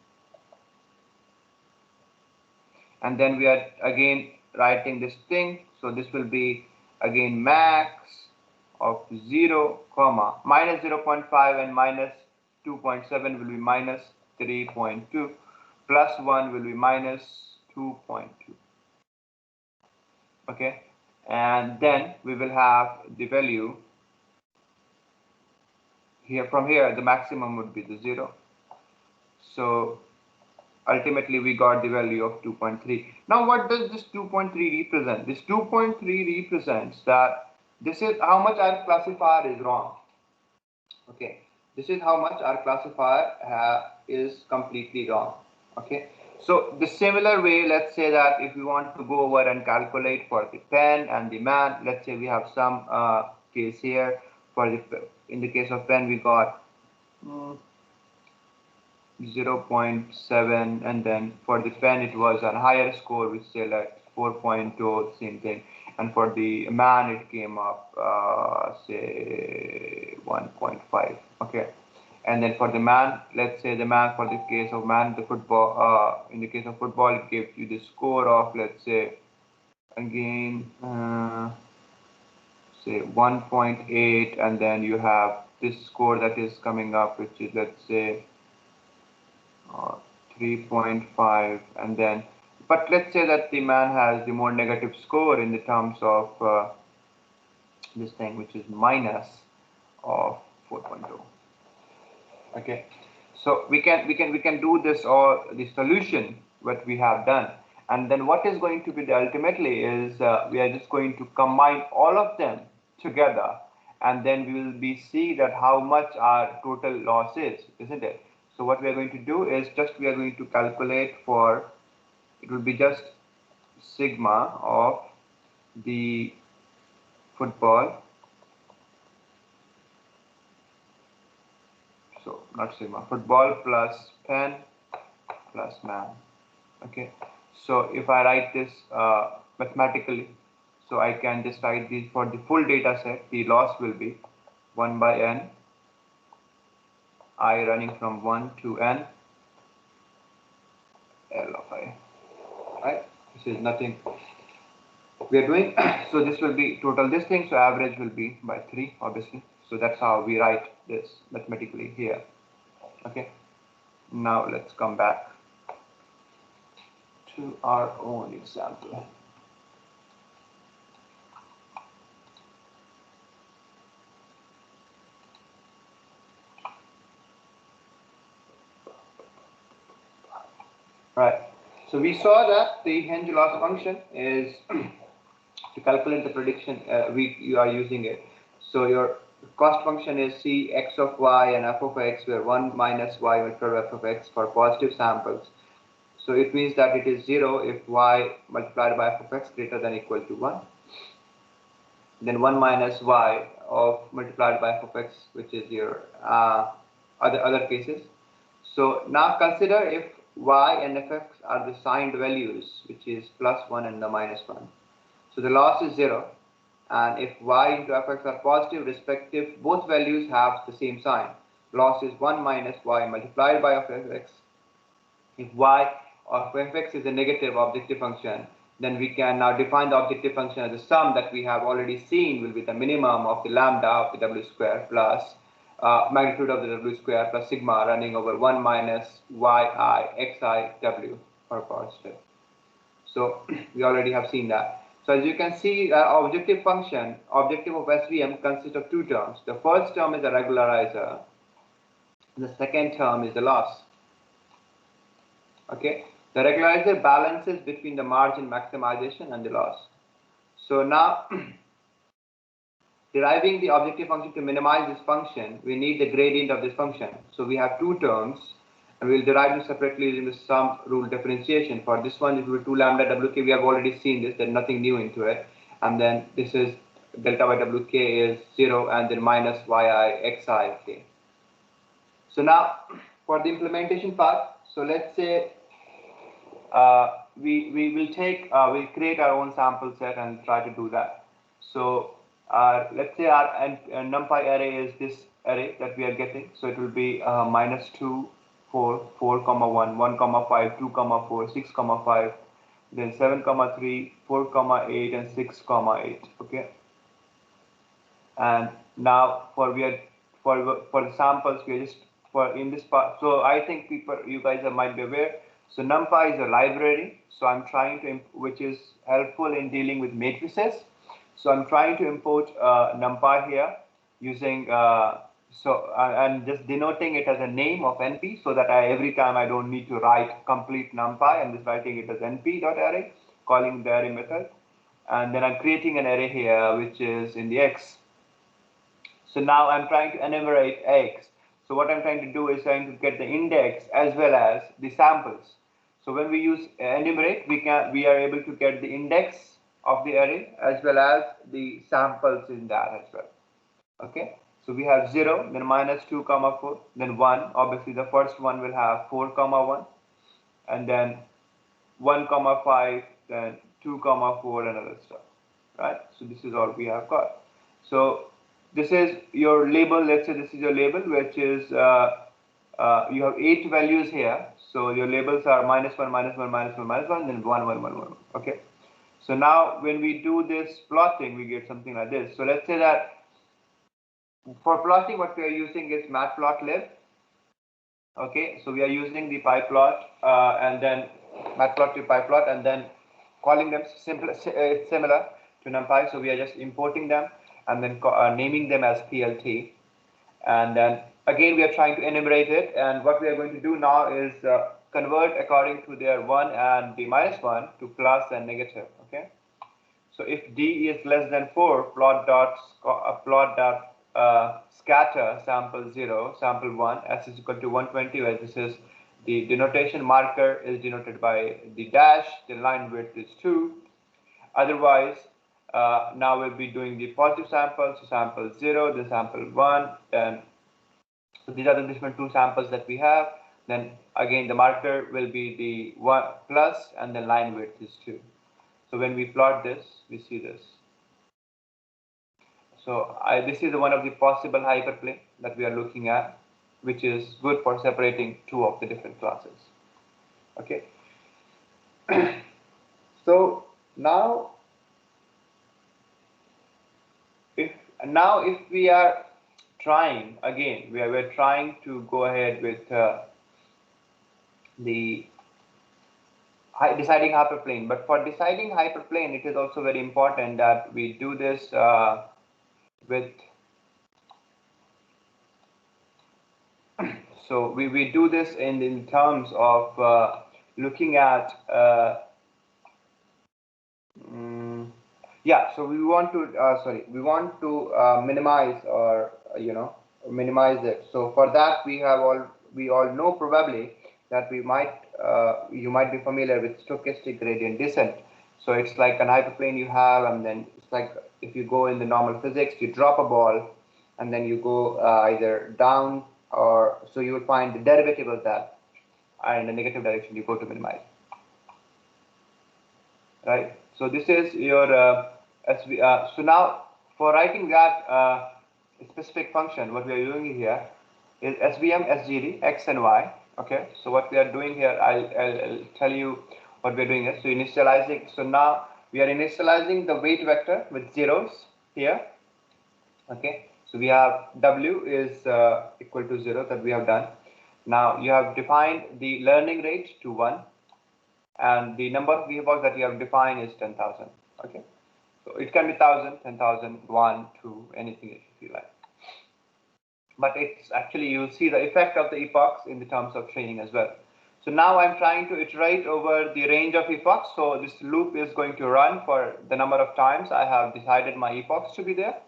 And then we are again writing this thing. So this will be again max of 0, comma, minus 0.5 and minus 2.7 will be minus 3.2, plus 1 will be minus 2.2. Okay, and then we will have the value here. From here, the maximum would be the 0. So ultimately we got the value of 2.3. Now what does this 2.3 represent? This 2.3 represents that this is how much our classifier is wrong. Okay, this is how much our classifier is completely wrong. Okay, so the similar way, let's say that if we want to go over and calculate for the pen and the man, let's say we have some case here. For the, in the case of pen, we got 0.7, and then for the pen it was a higher score, which say like 4.0, same thing, and for the man it came up say 1.5. okay, and then for the man, let's say the man, for the case of man, the football, in the case of football, it gives you the score of, let's say again say 1.8, and then you have this score that is coming up, which is, let's say 3.5, and then, but let's say that the man has the more negative score in the terms of this thing, which is minus of 4.0. okay, so we can do this, or the solution what we have done, and then what is going to be the ultimately is we are just going to combine all of them together, and then we will be see that how much our total loss is, isn't it? So what we are going to do is just we are going to calculate for, it will be just sigma of the football, so not sigma, football plus pen plus man. Okay, so if I write this mathematically, so I can just write this for the full data set, the loss will be 1 by n, I running from 1 to n, L of I, right? This is nothing we are doing. So this will be total this thing, so average will be by 3, obviously. So that's how we write this mathematically here. Okay, now let's come back to our own example. Right. So we saw that the hinge loss function is to calculate the prediction. You are using it. So your cost function is c x of y and f of x, where 1 minus y multiplied by f of x for positive samples. So it means that it is 0 if y multiplied by f of x greater than or equal to 1. Then 1 minus y of multiplied by f of x, which is your other cases. So now consider if y and fx are the signed values, which is plus 1 and the minus 1. So the loss is 0, and if y into fx are positive respective, both values have the same sign. Loss is 1 minus y multiplied by fx. If y of fx is a negative objective function, then we can now define the objective function as the sum that we have already seen will be the minimum of the lambda of the w square plus magnitude of the w square plus sigma running over 1 minus yi xi w for positive. So we already have seen that. So as you can see, objective function, objective of SVM consists of two terms. The first term is a regularizer. The second term is the loss. Okay, the regularizer balances between the margin maximization and the loss. So now deriving the objective function to minimize this function, we need the gradient of this function. So we have two terms, and we'll derive them separately using the sum rule differentiation. For this one, it will be 2 lambda wk. We have already seen this, there's nothing new into it. And then this is delta by wk is 0, and then minus yi xi k. So now for the implementation part, so let's say we will take we'll create our own sample set and try to do that. So let's say our numpy array is this array that we are getting. So it will be minus 2, 4, 4 comma 1, 1 comma 5, 2 comma 4, 6 comma 5, then 7 comma 3, 4 comma 8, and 6 comma 8. Okay. And now for the samples we are just for in this part. So I think you guys might be aware. So NumPy is a library. So I'm trying to which is helpful in dealing with matrices. So I'm trying to import NumPy here using and just denoting it as a name of NP, so that every time I don't need to write complete NumPy. I'm just writing it as np.array, calling the array method, and then I'm creating an array here which is in the X. So now I'm trying to enumerate X. So what I'm trying to do is trying to get the index as well as the samples. So when we use enumerate, we are able to get the index of the array as well as the samples in that as well. Okay. So we have 0, then minus 2 comma 4, then 1. Obviously the first one will have 4 comma 1, and then 1 comma 5, then 2 comma 4, and other stuff. Right. So this is all we have got. So this is your label. Let's say this is your label, which is you have 8 values here. So your labels are minus 1, minus 1, minus 1, minus 1, then 1, 1, 1, 1. Okay. So now when we do this plotting, we get something like this. So let's say that for plotting, what we are using is matplotlib. Okay. So we are using the pyplot and then matplotlib pyplot, and then calling them similar to NumPy. So we are just importing them and then naming them as PLT. And then again, we are trying to enumerate it. And what we are going to do now is convert according to their 1 and the minus 1 to plus and negative. Okay. So if D is less than 4, plot scatter sample 0, sample 1, S is equal to 120, where this is the denotation marker is denoted by the dash, the line width is 2. Otherwise, now we'll be doing the positive samples, so sample 0, the sample 1, then so these are the different two samples that we have. Then again, the marker will be the 1 plus, and the line width is 2. So when we plot this, we see this. So this is one of the possible hyperplane that we are looking at, which is good for separating two of the different classes. Okay. So now if we are trying again, we're trying to go ahead with the deciding hyperplane. But for deciding hyperplane, it is also very important that we do this with. So we do this in terms of looking at yeah, so we want to minimize, or minimize it. So for that, we all know probably that you might be familiar with stochastic gradient descent. So it's like an hyperplane you have, and then it's like if you go in the normal physics, you drop a ball, and then you go either down, or so you would find the derivative of that, and in the negative direction you go to minimize. Right. So this is your so now for writing that specific function, what we are doing here is SVM SGD x and y. Okay. So what we are doing here, I'll tell you what we're doing here. So initializing. So now we are initializing the weight vector with zeros here. Okay. So we have w is equal to 0, that we have done. Now you have defined the learning rate to 1. And the number of gearbox that you have defined is 10,000. Okay, so it can be 1,000, 10,000, 1, 2, anything if you like. But it's actually, you'll see the effect of the epochs in the terms of training as well. So now I'm trying to iterate over the range of epochs. So this loop is going to run for the number of times I have decided my epochs to be there.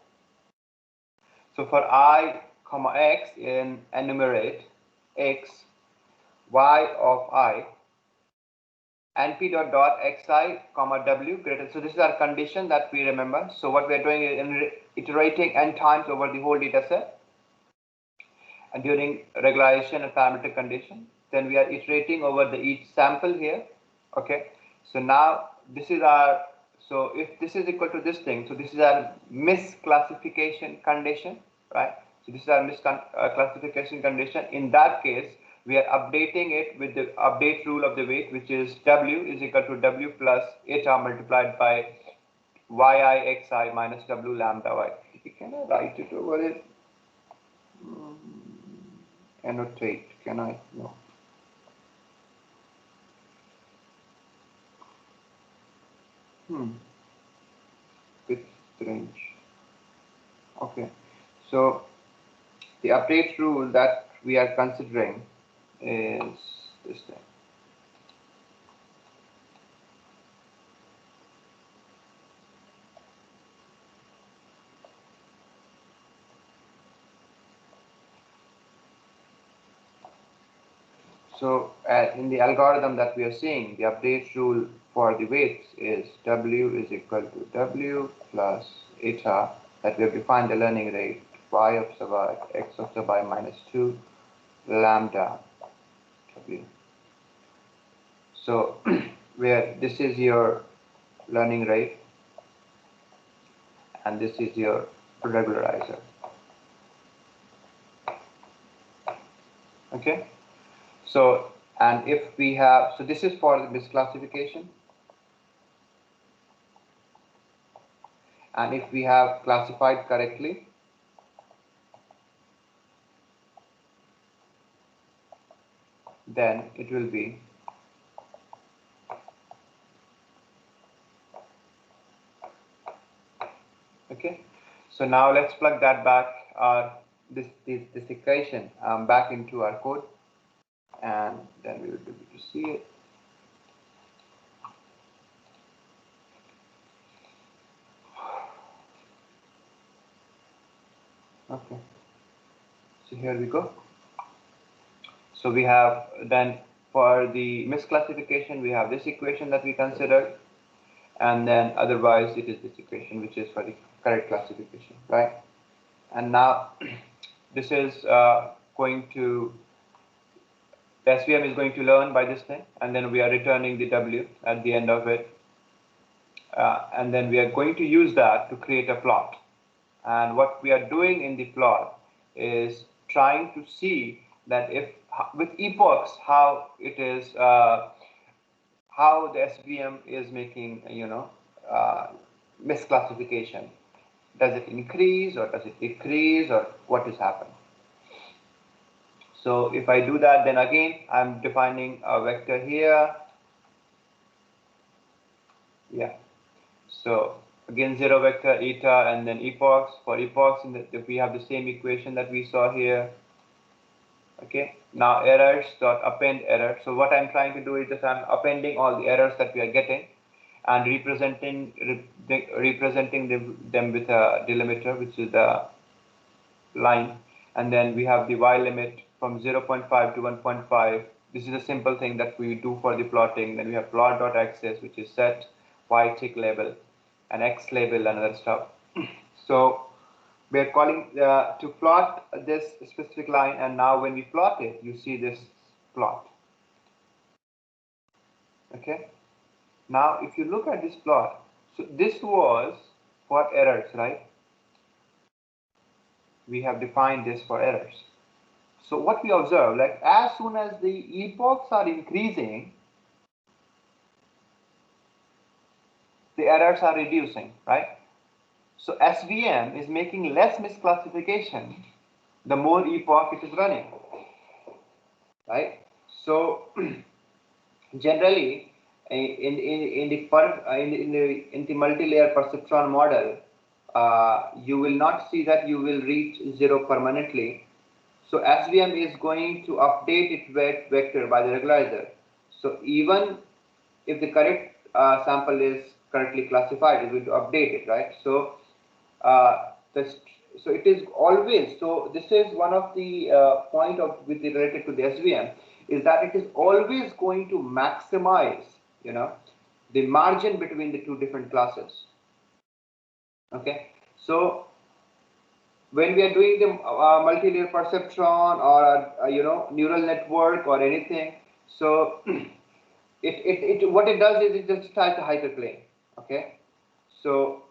So for I, comma x, in enumerate x, y of I, np dot xi comma w greater. So this is our condition that we remember. So what we are doing is iterating n times over the whole data set, and during regularization and parametric condition, then we are iterating over the each sample here. Okay, so now this is our, so if this is equal to this thing, so this is our misclassification condition, right? So this is our misclassification condition. In that case, we are updating it with the update rule of the weight, which is w is equal to w plus eta multiplied by yi xi minus w lambda y. Can I write it over it? Annotate, can I? No. Bit strange. Okay, so the update rule that we are considering is this thing. So in the algorithm that we are seeing, the update rule for the weights is w is equal to w plus eta, that we have defined the learning rate, y of sub I, x of sub I minus 2 lambda w. So where this is your learning rate and this is your regularizer. Okay. So, and if we have, so this is for the misclassification. And if we have classified correctly, then it will be okay. So now let's plug that back, this equation back into our code, and then we will be able to see it. Okay, so here we go. So we have then, for the misclassification, we have this equation that we considered, and then otherwise it is this equation which is for the correct classification, right? And now this is going to, the SVM is going to learn by this thing, and then we are returning the W at the end of it. And then we are going to use that to create a plot. And what we are doing in the plot is trying to see that if, with epochs, how it is, how the SVM is making, misclassification. Does it increase or does it decrease, or what is happening? So if I do that, then again, I'm defining a vector here. Yeah. So again, 0 vector, eta, and then epochs. For epochs, if we have the same equation that we saw here. Okay. Now errors dot append error. So what I'm trying to do is just I'm appending all the errors that we are getting and representing them with a delimiter, which is the line, and then we have the y limit from 0.5 to 1.5. This is a simple thing that we do for the plotting. Then we have plot.axis, which is set, y tick label, and x label and other stuff. So we are calling to plot this specific line, and now when we plot it, you see this plot. Okay. Now if you look at this plot, so this was for errors, right? We have defined this for errors. So what we observe, like as soon as the epochs are increasing, the errors are reducing, right? So SVM is making less misclassification the more epoch it is running, right? So generally, in the multi-layer perceptron model, you will not see that you will reach zero permanently. So SVM is going to update its weight vector by the regularizer. So even if the correct sample is correctly classified, it will update it, right? So this, so it is always, so this is one of the point of with the related to the SVM is that it is always going to maximize, the margin between the two different classes. Okay, so when we are doing the multi-layer perceptron or neural network or anything, so what it does is it just starts a hyperplane. Okay, so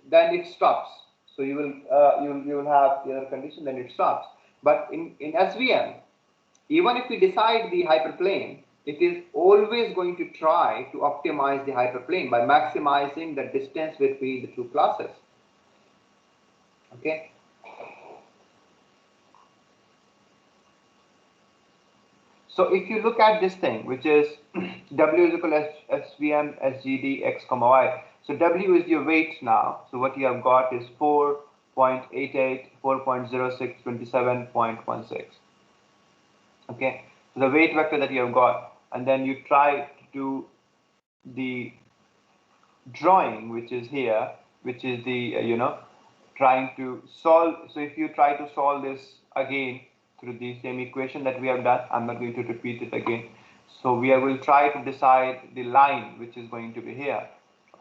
then it stops. So you will have the other condition, then it stops. But in SVM, even if we decide the hyperplane, it is always going to try to optimize the hyperplane by maximizing the distance between the two classes. Okay. So if you look at this thing, which is W is equal to SVM SGD x comma y. So W is your weight now. So what you have got is 4.88, 4.06, 27.16. Okay. So the weight vector that you have got, and then you try to do the drawing, which is here, which is the trying to solve. So if you try to solve this again through the same equation that we have done, I'm not going to repeat it again. So we will try to decide the line which is going to be here.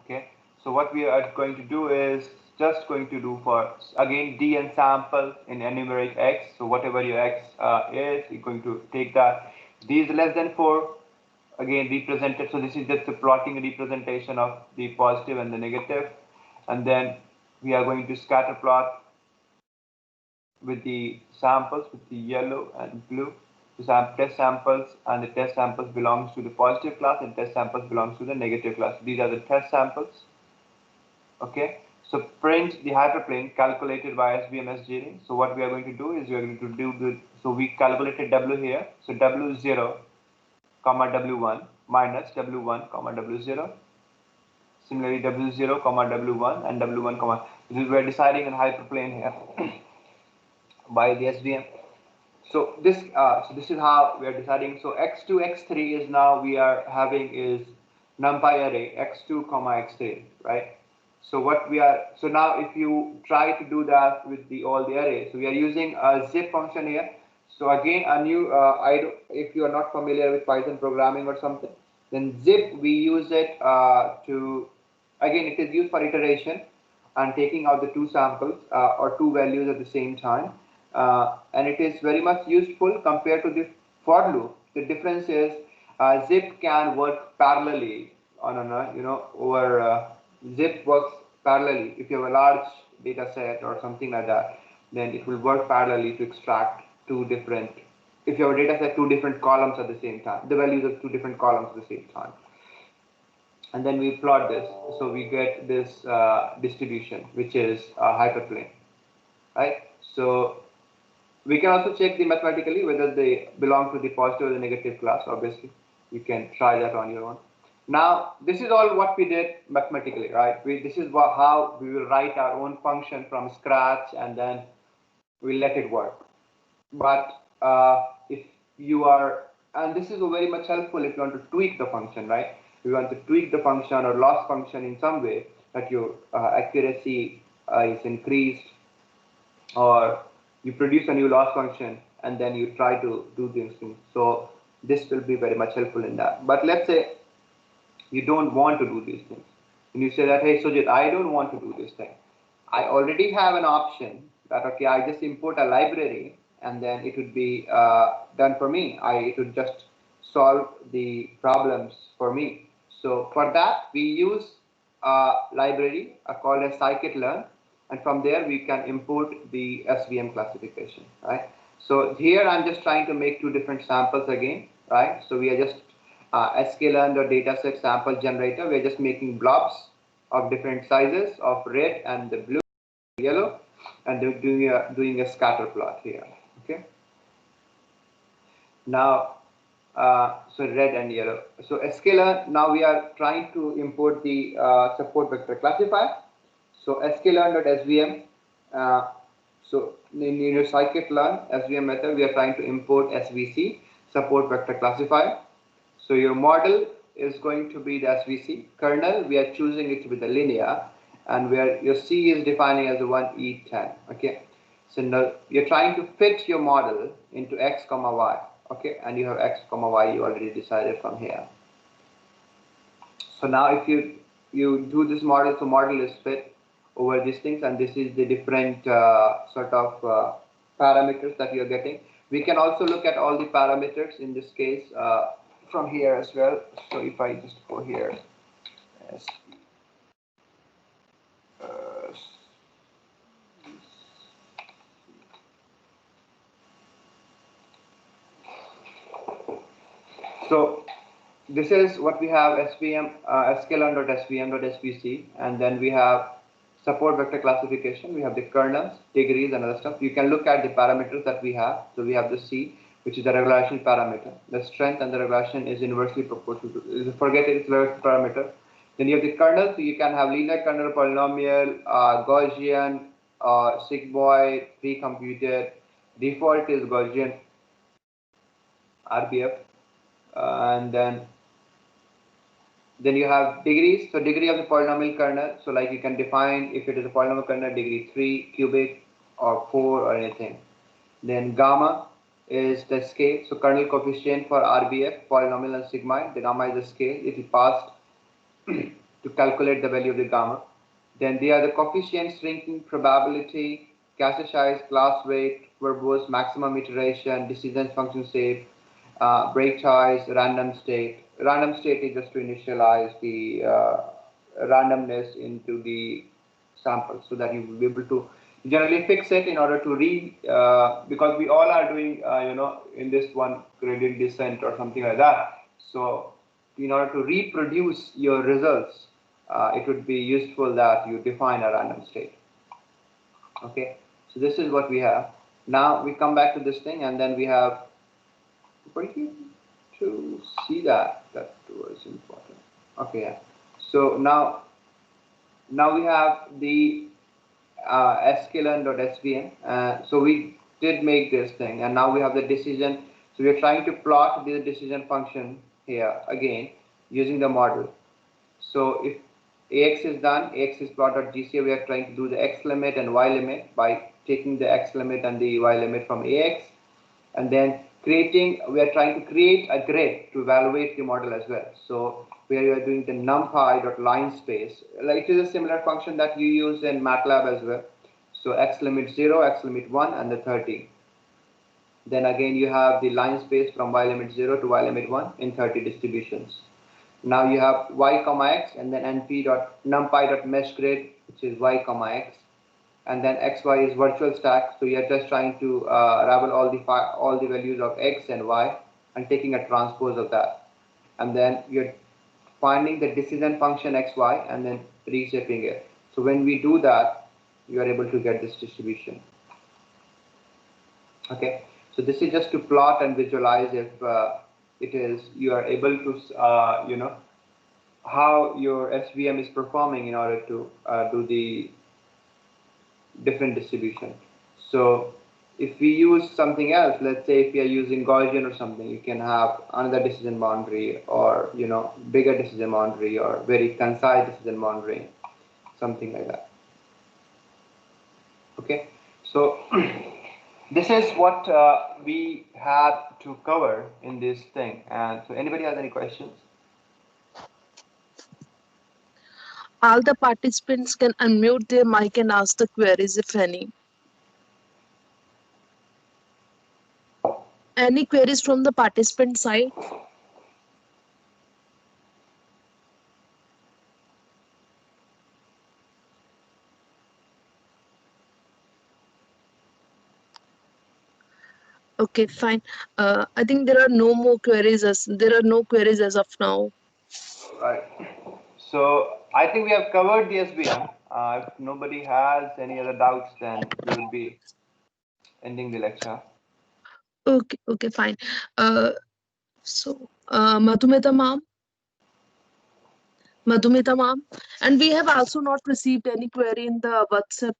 Okay, so what we are going to do is just going to do for again dn sample in enumerate x. So whatever your x is, you're going to take that. D is less than 4, again represented. So this is just a plotting representation of the positive and the negative, and then we are going to scatter plot with the samples with the yellow and blue. The test samples, and the test samples belongs to the positive class and test samples belongs to the negative class. These are the test samples. Okay, so print the hyperplane calculated by SVM SGD. So what we are going to do is we are going to do the, so we calculated W here. So W0 comma W1 minus W1 comma W0. Similarly, W0 comma W1 and W1 comma. We are deciding a hyperplane here by the SVM. So this is how we are deciding. So x2 x3 is now we are having is numpy array x2 comma x3, right? So what we are, so now if you try to do that with the all the arrays, so we are using a zip function here. So again, a new if you are not familiar with Python programming or something, then zip we use it to, again it is used for iteration and taking out the two samples or two values at the same time, and it is very much useful compared to the for loop. The difference is zip can work parallelly on a over zip works parallelly. If you have a large data set or something like that, then it will work parallelly to extract two different, if you have a data set, two different columns at the same time, the values of two different columns at the same time. And then we plot this, so we get this distribution, which is a hyperplane, right? So we can also check the mathematically whether they belong to the positive or the negative class. Obviously, you can try that on your own. Now, this is all what we did mathematically, right? This is how we will write our own function from scratch, and then we'll let it work. But if you are, and this is very much helpful if you want to tweak the function, right? You want to tweak the function or loss function in some way that your accuracy is increased, or you produce a new loss function and then you try to do these things. So this will be very much helpful in that. But let's say you don't want to do these things, and you say that, hey Sujit, I don't want to do this thing. I already have an option that, okay, I just import a library and then it would be done for me. It would just solve the problems for me. So for that, we use a library called as scikit-learn, and from there we can import the SVM classification, right? So here I'm just trying to make two different samples again, right? So we are just sklearn or dataset sample generator. We are just making blobs of different sizes of red and the blue, yellow, and doing a scatter plot here. Okay. Now, so red and yellow. So sklearn. Now we are trying to import the support vector classifier. So sklearn.svm. So in your scikit-learn SVM method, we are trying to import SVC, support vector classifier. So your model is going to be the SVC. Kernel, we are choosing it to be the linear, and where your C is defining as a 1E10. Okay. So now you're trying to fit your model into X comma Y. Okay, and you have X comma Y you already decided from here. So now if you do this model, so model is fit over these things, and this is the different sort of parameters that you're getting. We can also look at all the parameters in this case from here as well. So if I just go here, yes, uh, so this is what we have: SVM, sklearn.svm.svc, and then we have support vector classification. We have the kernels, degrees, and other stuff. You can look at the parameters that we have. So we have the C, which is the regression parameter. The strength and the regression is inversely proportional to, forget it, it's a parameter. Then you have the kernel, so you can have linear kernel, polynomial, Gaussian, sigmoid, pre-computed. Default is Gaussian, RBF, and then you have degrees. So degree of the polynomial kernel. So like you can define if it is a polynomial kernel, degree 3 cubic or 4 or anything. Then gamma is the scale. So kernel coefficient for RBF, polynomial and sigmoid. The gamma is the scale. It is passed to calculate the value of the gamma. Then they are the coefficients: shrinking probability, cache size, class weight, verbose, maximum iteration, decision function shape, break choice, random state. Random state is just to initialize the randomness into the sample so that you will be able to generally fix it in order to because we all are doing in this one gradient descent or something like that. So in order to reproduce your results, it would be useful that you define a random state. Okay, so this is what we have. Now we come back to this thing, and then we have to see that was important. Okay, yeah. So now we have the sklearn.svm. So we did make this thing, and now we have the decision. So we are trying to plot the decision function here again using the model. So if AX is done, AX is plot.gca, we are trying to do the X limit and Y limit by taking the X limit and the Y limit from AX, and then we are trying to create a grid to evaluate the model as well. So where you are doing the numpy.line space, like it is a similar function that you use in MATLAB as well. So X limit 0, X limit 1, and the 30. Then again you have the line space from Y limit 0 to Y limit 1 in 30 distributions. Now you have Y comma X, and then numpy.mesh grid, which is Y comma X, and then XY is virtual stack. So you're just trying to ravel all the values of X and Y and taking a transpose of that, and then you're finding the decision function XY and then reshaping it. So when we do that, you are able to get this distribution. Okay, so this is just to plot and visualize if you are able to how your SVM is performing in order to do the different distribution. So If we use something else, let's say if we are using Gaussian or something, you can have another decision boundary, or bigger decision boundary, or very concise decision boundary, something like that. Okay, so this is what we had to cover in this thing. And so, anybody has any questions? All the participants can unmute their mic and ask the queries if any. Any queries from the participant side? Okay, fine. I think there are no more queries as there are no queries as of now. Right. So I think we have covered the SVM. If nobody has any other doubts, then we would be ending the lecture. Okay, okay, fine. Madhumita ma'am, Madhumita ma'am, and we have also not received any query in the WhatsApp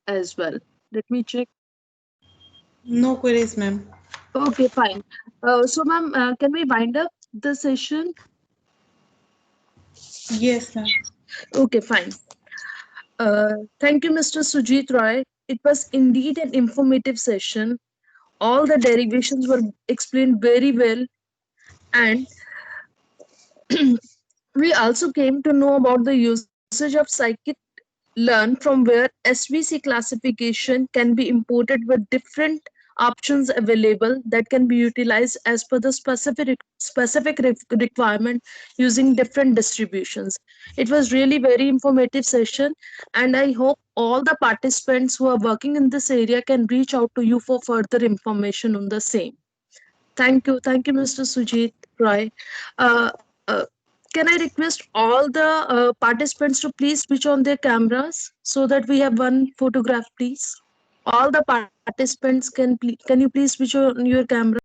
as well. Let me check. No queries, ma'am. Okay, fine. So, ma'am, can we wind up the session? Yes, ma'am. Okay, fine. Thank you, Mr. Sujit Roy. It was indeed an informative session. All the derivations were explained very well, and we also came to know about the usage of scikit learn from where SVC classification can be imported with different options available that can be utilized as per the specific requirement using different distributions. It was really very informative session, and I hope all the participants who are working in this area can reach out to you for further information on the same. Thank you, Mr. Sujit Roy. Uh, uh, can I request all the participants to please switch on their cameras so that we have one photograph, please? All the participants can you please switch on your camera?